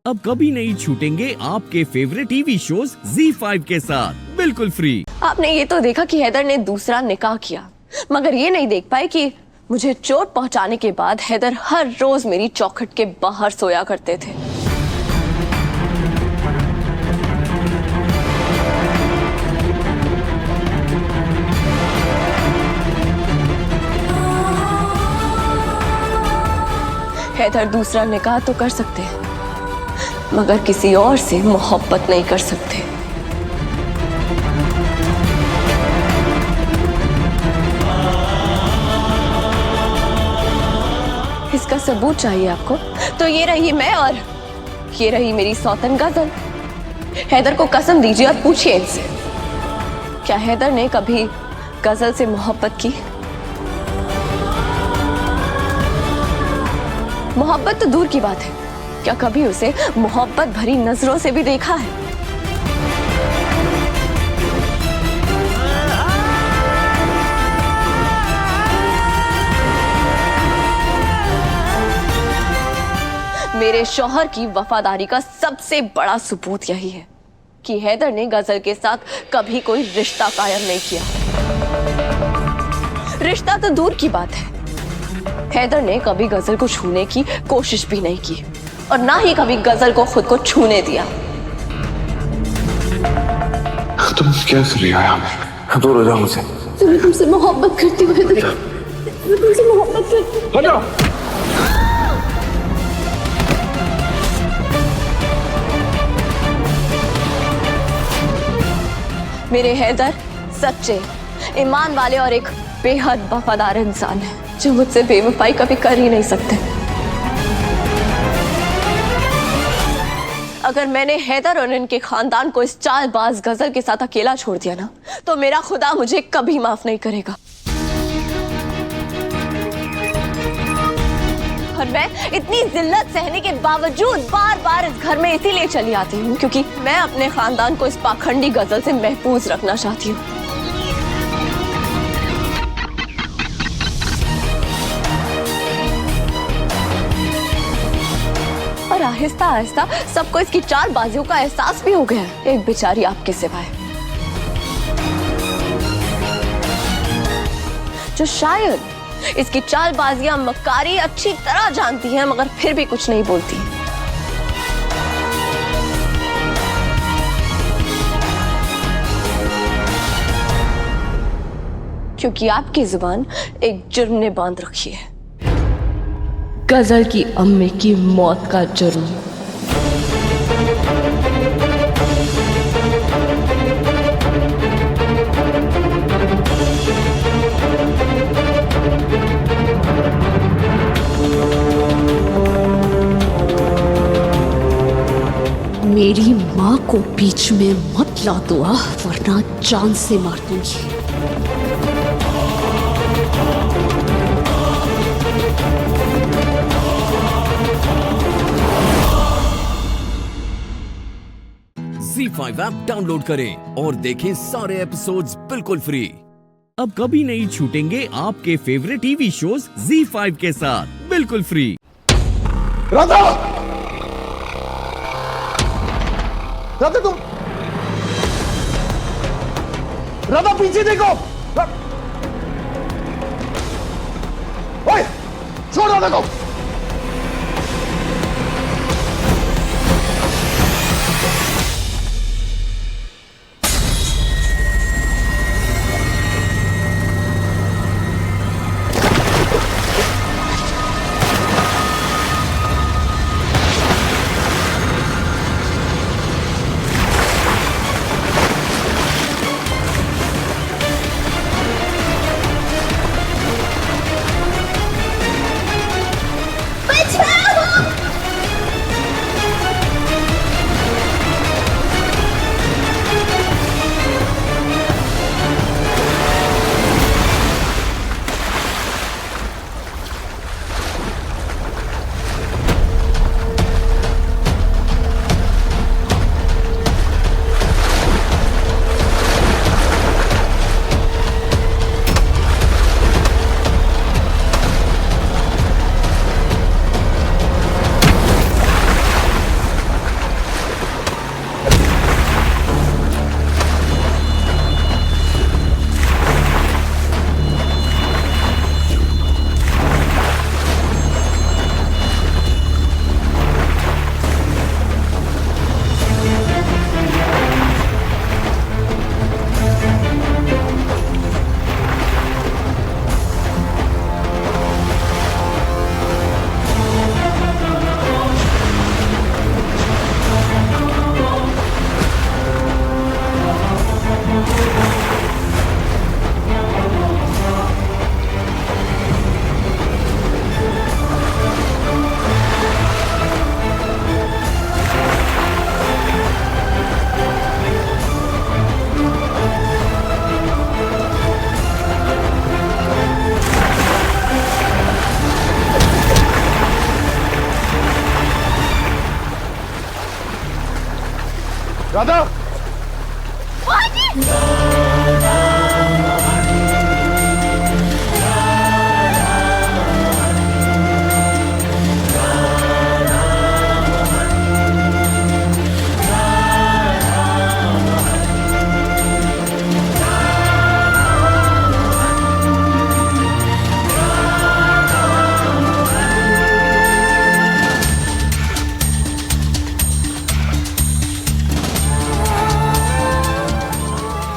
अब कभी नहीं छूटेंगे आपके फेवरेट टीवी शोज ZEE5 के साथ बिल्कुल फ्री। आपने ये तो देखा कि हैदर ने दूसरा निकाह किया, मगर ये नहीं देख पाए कि मुझे चोट पहुंचाने के बाद हैदर हर रोज मेरी चौखट के बाहर सोया करते थे। हैदर दूसरा निकाह तो कर सकते हैं, मगर किसी और से मोहब्बत नहीं कर सकते। इसका सबूत चाहिए आपको? तो ये रही मैं और ये रही मेरी सौतन गजल। हैदर को कसम दीजिए और पूछिए इनसे, क्या हैदर ने कभी गजल से मोहब्बत की? मोहब्बत तो दूर की बात है, क्या कभी उसे मोहब्बत भरी नजरों से भी देखा है? मेरे शौहर की वफादारी का सबसे बड़ा सबूत यही है कि हैदर ने गजल के साथ कभी कोई रिश्ता कायम नहीं किया। रिश्ता तो दूर की बात है, हैदर ने कभी गजल को छूने की कोशिश भी नहीं की और ना ही कभी गजल को खुद को छूने दिया। तुम क्या कर रही हो यहाँ? दूर हो जाओ मुझसे। मैं तुमसे मोहब्बत करती हूँ हैदर, मैं तुमसे मोहब्बत करती हूँ। मेरे हैदर सच्चे, ईमान वाले और एक बेहद वफादार इंसान है जो मुझसे बेवफाई कभी कर ही नहीं सकते। अगर मैंने हैदर और इनके खानदान को इस चालबाज गजल के साथ अकेला छोड़ दिया ना, तो मेरा खुदा मुझे कभी माफ नहीं करेगा। और मैं इतनी जिल्लत सहने के बावजूद बार बार इस घर में इसीलिए चली आती हूँ क्योंकि मैं अपने खानदान को इस पाखंडी गजल से महफूज रखना चाहती हूँ। और आहिस्ता आहिस्ता सबको इसकी चालबाजियों का एहसास भी हो गया है, एक बेचारी आपके सिवाय, जो शायद इसकी चालबाजियां मक्कारी अच्छी तरह जानती हैं मगर फिर भी कुछ नहीं बोलती। क्योंकि आपकी जुबान एक जुर्म ने बांध रखी है, गजल की अम्मी की मौत का जुर्म। मेरी माँ को बीच में मत ला दो वरना जान से मार दूंगी। ZEE5 ऐप डाउनलोड करें और देखें सारे एपिसोड्स बिल्कुल फ्री। अब कभी नहीं छूटेंगे आपके फेवरेट टीवी शोज ZEE5 के साथ बिल्कुल फ्री। राधा! राधा तुम! राधा पीछे देखो! ओए! छोड़ राधा को!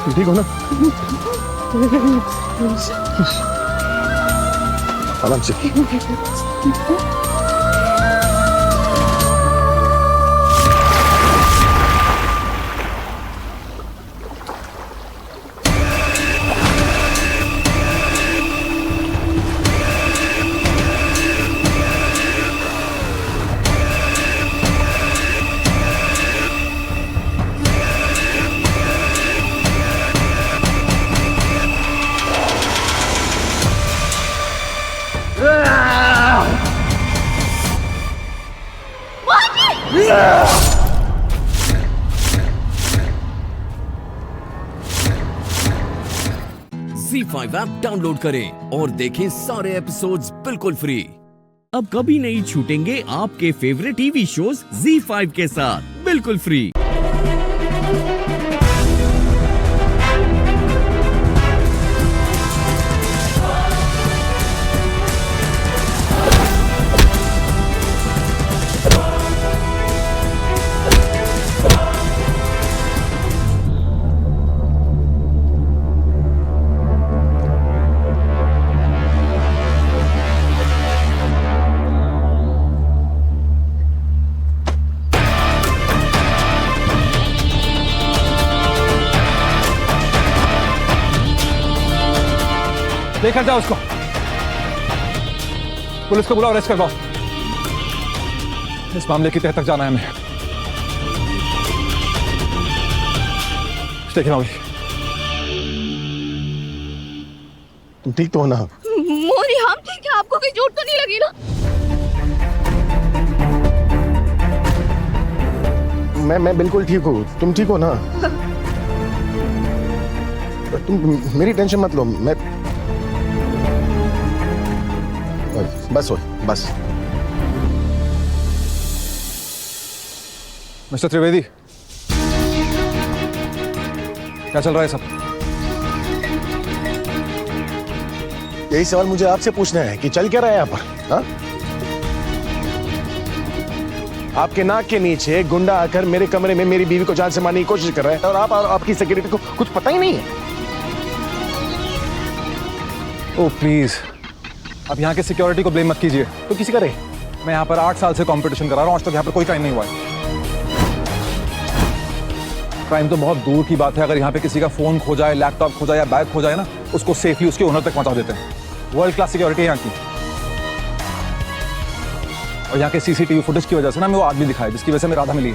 ठीक हो ना? आराम से। ZEE5 ऐप डाउनलोड करें और देखें सारे एपिसोड्स बिल्कुल फ्री। अब कभी नहीं छूटेंगे आपके फेवरेट टीवी शोज ZEE5 के साथ बिल्कुल फ्री। लेकर जाओ उसको, पुलिस को बुलाओ, अरेस्ट करवाओ। इस मामले की तह तक जाना है हमें। देखिए मावी, तुम ठीक तो हो ना? मोरी हम ठीक है, आपको कोई चोट तो नहीं लगी ना? मैं बिल्कुल ठीक हूँ, तुम ठीक हो ना? तुम मेरी टेंशन मत लो, मैं बस हो बस। मिस्टर त्रिवेदी, क्या चल रहा है सब? यही सवाल मुझे आपसे पूछना है कि चल क्या रहा है यहाँ पर? हाँ? आपके नाक के नीचे गुंडा आकर मेरे कमरे में मेरी बीवी को जान से मारने की कोशिश कर रहा है और आप और आपकी सिक्योरिटी को कुछ पता ही नहीं है। ओह प्लीज, अब यहाँ के सिक्योरिटी को ब्लेम मत कीजिए। तो किसी करे? मैं यहाँ पर 8 साल से कंपटीशन करा रहा हूँ, आज तक यहाँ पर कोई क्राइम नहीं हुआ है। क्राइम तो बहुत दूर की बात है, अगर यहाँ पे किसी का फोन खो जाए, लैपटॉप खो जाए या बैग खो जाए ना, उसको सेफली उसके ओनर तक पहुँचा देते हैं। वर्ल्ड क्लास सिक्योरिटी है यहाँ की। और यहाँ के सीसीटीवी फुटेज की वजह से ना मैं वो आदमी दिखाया जिसकी वजह से मैं राधा मिली,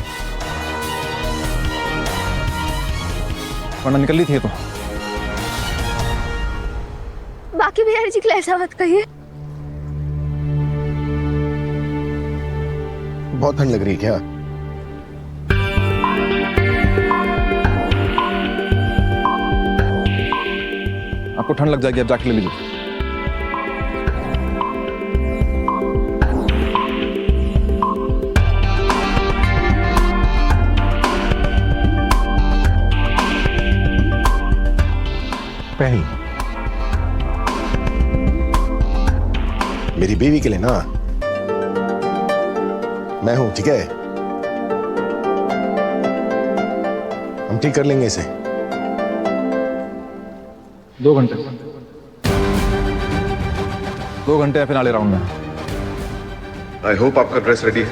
वरना निकल ली थी तो। बाकी बिहारी जी के लिए ऐसा मत कहिए। बहुत ठंड लग रही है क्या? आपको ठंड लग जाएगी, अब जाके ले लीजिए। पहनी मेरी बीवी के लिए ना, मैं हूं, ठीक है? हम ठीक कर लेंगे इसे। 2 घंटे, 2 घंटे है फिनाले राउंड में। आई होप आपका ड्रेस रेडी है।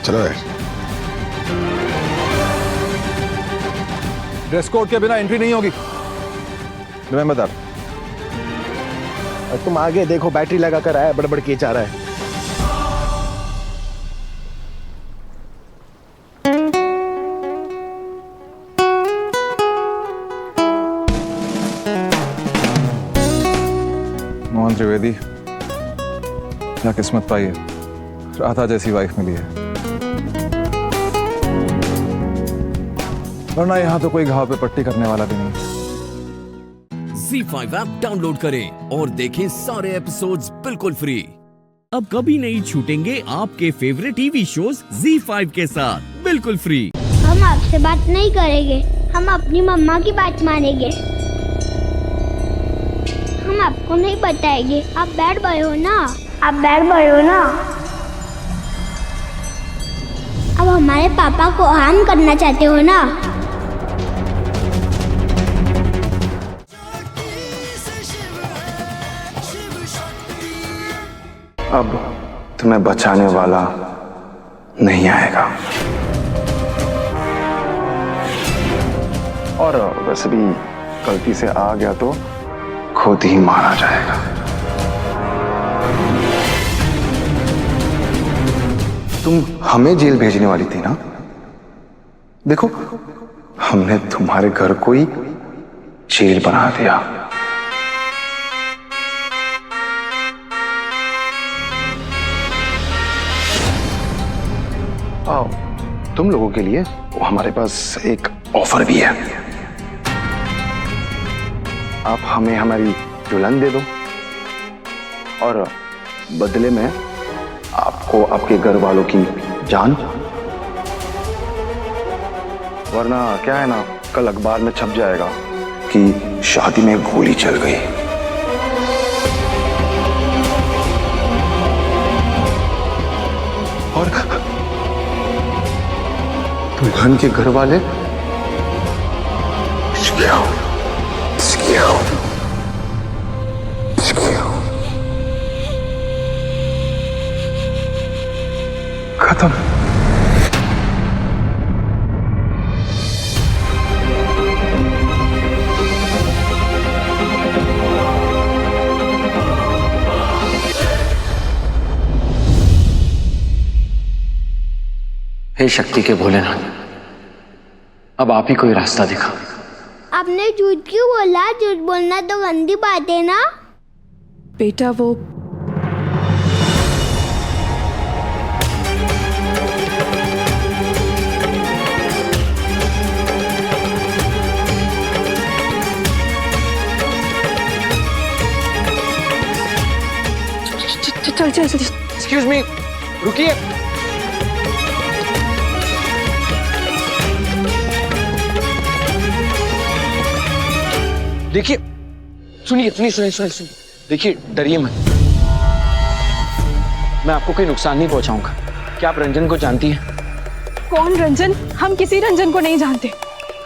चलो यार। ड्रेस कोड के बिना एंट्री नहीं होगी, रिमेंबर दैट। तुम आगे देखो, बैटरी लगा कर आया, बड़बड़ किए जा रहा है। मोहन त्रिवेदी, क्या किस्मत पाई है, राधा जैसी वाइफ मिली है, वरना यहाँ तो कोई घाव पे पट्टी करने वाला भी नहीं। ZEE5 ऐप डाउनलोड करें और देखें सारे एपिसोड्स बिल्कुल फ्री। अब कभी नहीं छूटेंगे आपके फेवरेट टीवी शोज ZEE5 के साथ बिल्कुल फ्री। हम आपसे बात नहीं करेंगे, हम अपनी मम्मा की बात मानेंगे। हम आपको नहीं बताएंगे, आप बैड बॉय हो ना। आप बैठ गए हो ना। अब हमारे पापा को हार्म करना चाहते हो ना। अब तुम्हें बचाने वाला नहीं आएगा। और वैसे भी गलती से आ गया तो खुद ही मारा जाएगा। तुम हमें जेल भेजने वाली थी ना? देखो, हमने तुम्हारे घर को ही जेल बना दिया। आओ, तुम लोगों के लिए हमारे पास एक ऑफर भी है। आप हमें हमारी दुल्हन दे दो और बदले में आपको आपके घर वालों की जान। वरना क्या है ना, कल अखबार में छप जाएगा कि शादी में गोली चल गई। और दुल्हन के घर वाले खत्म। हे शक्ति के भोलेनाथ, अब आप ही कोई रास्ता दिखा। आपने झूठ क्यों बोला? झूठ बोलना तो गंदी बात है ना। बेटा वो चल चल चल। एक्सक्यूज मी, रुकिए। देखिए, सुनिए सुनिए सुनिए सुनिए, देखिए डरिए मत। मैं आपको कोई नुकसान नहीं पहुंचाऊंगा। क्या आप रंजन को जानती हैं? कौन रंजन? हम किसी रंजन को नहीं जानते।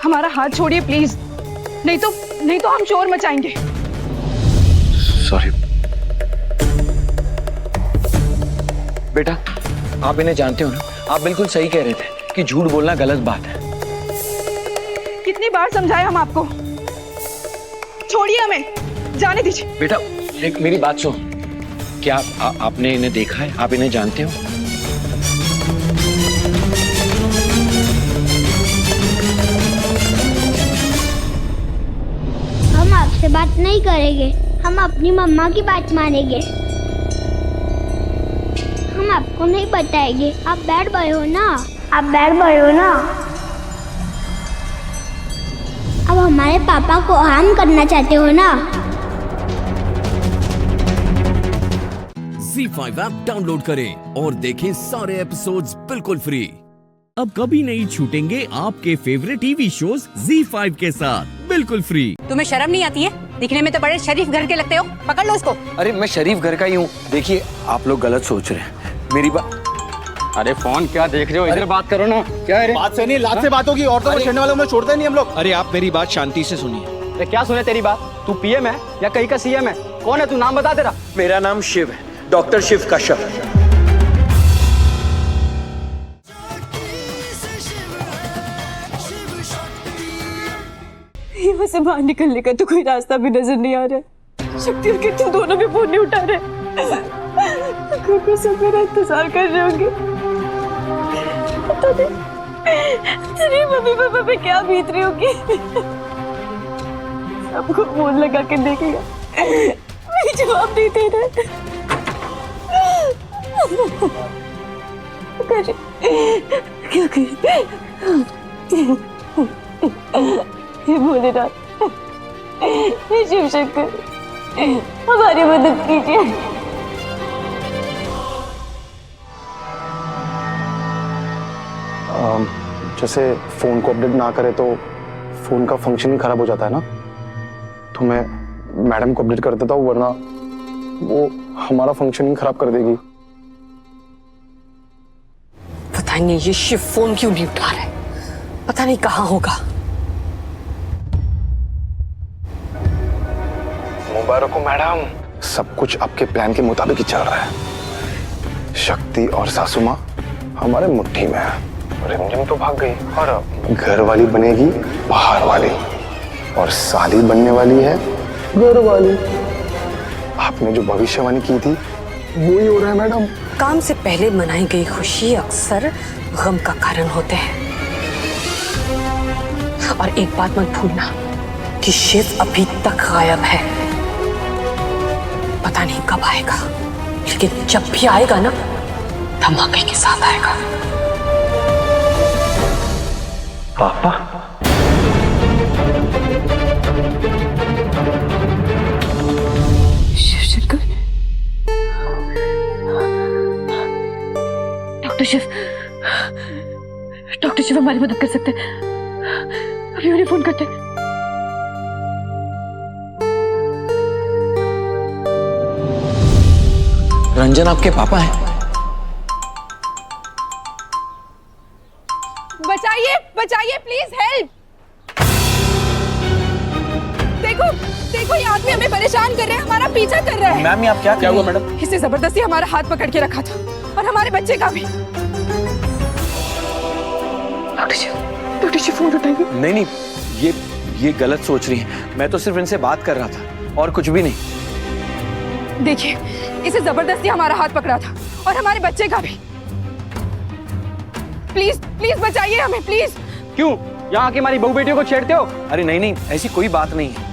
हमारा हाथ छोड़िए प्लीज, नहीं तो हम शोर मचाएंगे। सॉरी बेटा, आप इन्हें जानते हो ना? आप बिल्कुल सही कह रहे थे कि झूठ बोलना गलत बात है। कितनी बार समझाए हम आपको? छोड़िए हमें, जाने दीजिए। बेटा एक मेरी बात सुन, क्या आपने इन्हें देखा है? आप इन्हें जानते हो? हम आपसे बात नहीं करेंगे, हम अपनी मम्मा की बात मानेंगे। हम आपको नहीं बताएंगे। आप बैठ गए हो ना। आप बैठ गए हो ना। अब हमारे पापा को हार्म करना चाहते हो ना। ZEE5 ऐप डाउनलोड करें और देखें सारे एपिसोड्स बिल्कुल फ्री। अब कभी नहीं छूटेंगे आपके फेवरेट टीवी शोज ZEE5 के साथ बिल्कुल फ्री। तुम्हें शर्म नहीं आती है? दिखने में तो बड़े शरीफ घर के लगते हो। पकड़ लो उसको। अरे मैं शरीफ घर का ही हूँ। देखिए आप लोग गलत सोच रहे हैं। मेरी बात, अरे फोन क्या देख रहे हो? इधर बात करो ना। क्या है? बात से नहीं, लात से बात होगी। औरतों को छेड़ने वालों में छोड़ते नहीं हम लोग। अरे आप मेरी बात शांति से सुनिए। अरे क्या सुने तेरी बात? तू पीएम है या कहीं का सीएम है? कौन है तू? नाम बता तेरा। मेरा नाम शिव है, डॉक्टर शिव कश्यप। यहाँ से बाहर निकलने का तो कोई रास्ता भी नजर नहीं आ रहा। शक्ति और कीर्तन दोनों भी फोन नहीं उठा रहे। को सब मेरा इंतजार कर रहे होंगे। पता नहीं तेरी मम्मी पापा पे क्या बीत रही होगी। सबको फोन लगा के देख लिया, मेरी जवाब नहीं दे रहे। क्या करे? ये भोलेनाथ, ये शिव शंकर, हमारी मदद कीजिए। जैसे फोन को अपडेट ना करे तो फोन का फंक्शन ही खराब हो जाता है ना, तो मैं मैडम को अपडेट कर देता हूँ, वरना वो हमारा फंक्शनिंग खराब कर देगी। पता नहीं ये शिव फोन क्यों नहीं उठा रहा है, पता नहीं कहाँ होगा। मुबारक हो मैडम, सब कुछ आपके प्लान के मुताबिक ही चल रहा है। शक्ति और सासू माँ हमारे मुट्ठी में है। रिमझिम तो भाग गई और घर वाली बनेगी बाहर वाली, और साली बनने वाली है घर वाली। आपने जो भविष्यवाणी की थी वो ही हो रहा है मैडम। काम से पहले मनाई गई खुशी अक्सर गम का कारण होते हैं। और एक बात मत भूलना कि शिव अभी तक गायब है, पता नहीं कब आएगा, लेकिन जब भी आएगा ना धमाके के साथ आएगा। पापा शिवशंकर, डॉक्टर शिव हमारी मदद कर सकते हैं, अभी उन्हें फोन करते हैं। रंजन आपके पापा हैं? बचाइए बचाइए प्लीज हेल्प। देखो देखो ये आदमी हमें परेशान कर रहे हैं, हमारा पीछा कर रहा है। मैम ये आप क्या हुआ मैडम? इसे जबरदस्ती हमारा हाथ पकड़ के रखा था और हमारे बच्चे का भी। डॉक्टर शिव फोन उठाइए। नहीं नहीं, ये गलत सोच रही है, मैं तो सिर्फ इनसे बात कर रहा था और कुछ भी नहीं। देखिए इसे जबरदस्ती हमारा हाथ पकड़ा था और हमारे बच्चे का भी। प्लीज प्लीज बचाइए हमें प्लीज। क्यों यहाँ की हमारी बहू बेटियों को छेड़ते हो? अरे नहीं नहीं, ऐसी कोई बात नहीं है।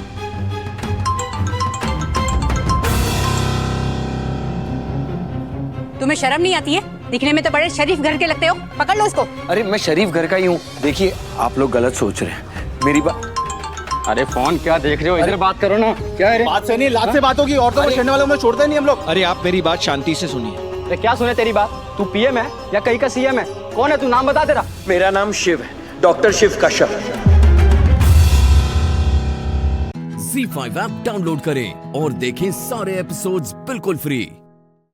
तुम्हें शर्म नहीं आती है? दिखने में तो बड़े शरीफ घर के लगते हो, पकड़ लो इसको। अरे मैं शरीफ घर का ही हूँ। देखिए आप लोग गलत सोच रहे हैं मेरी बात। अरे फोन क्या देख रहे हो, इधर बात करो ना। क्या है? बात से नहीं, लात से बात होगी। औरतों को छेड़ने वालों में छोड़ते नहीं हम लोग। अरे आप मेरी बात शांति से सुनिए। अरे क्या सुने तेरी बात? तू पीएम है या कहीं का सीएम है? कौन है तू? नाम बता तेरा। मेरा नाम शिव है, doctor Shiv Kashyap. ZEE5 app download करें और देखें सारे एपिसोड्स बिल्कुल फ्री।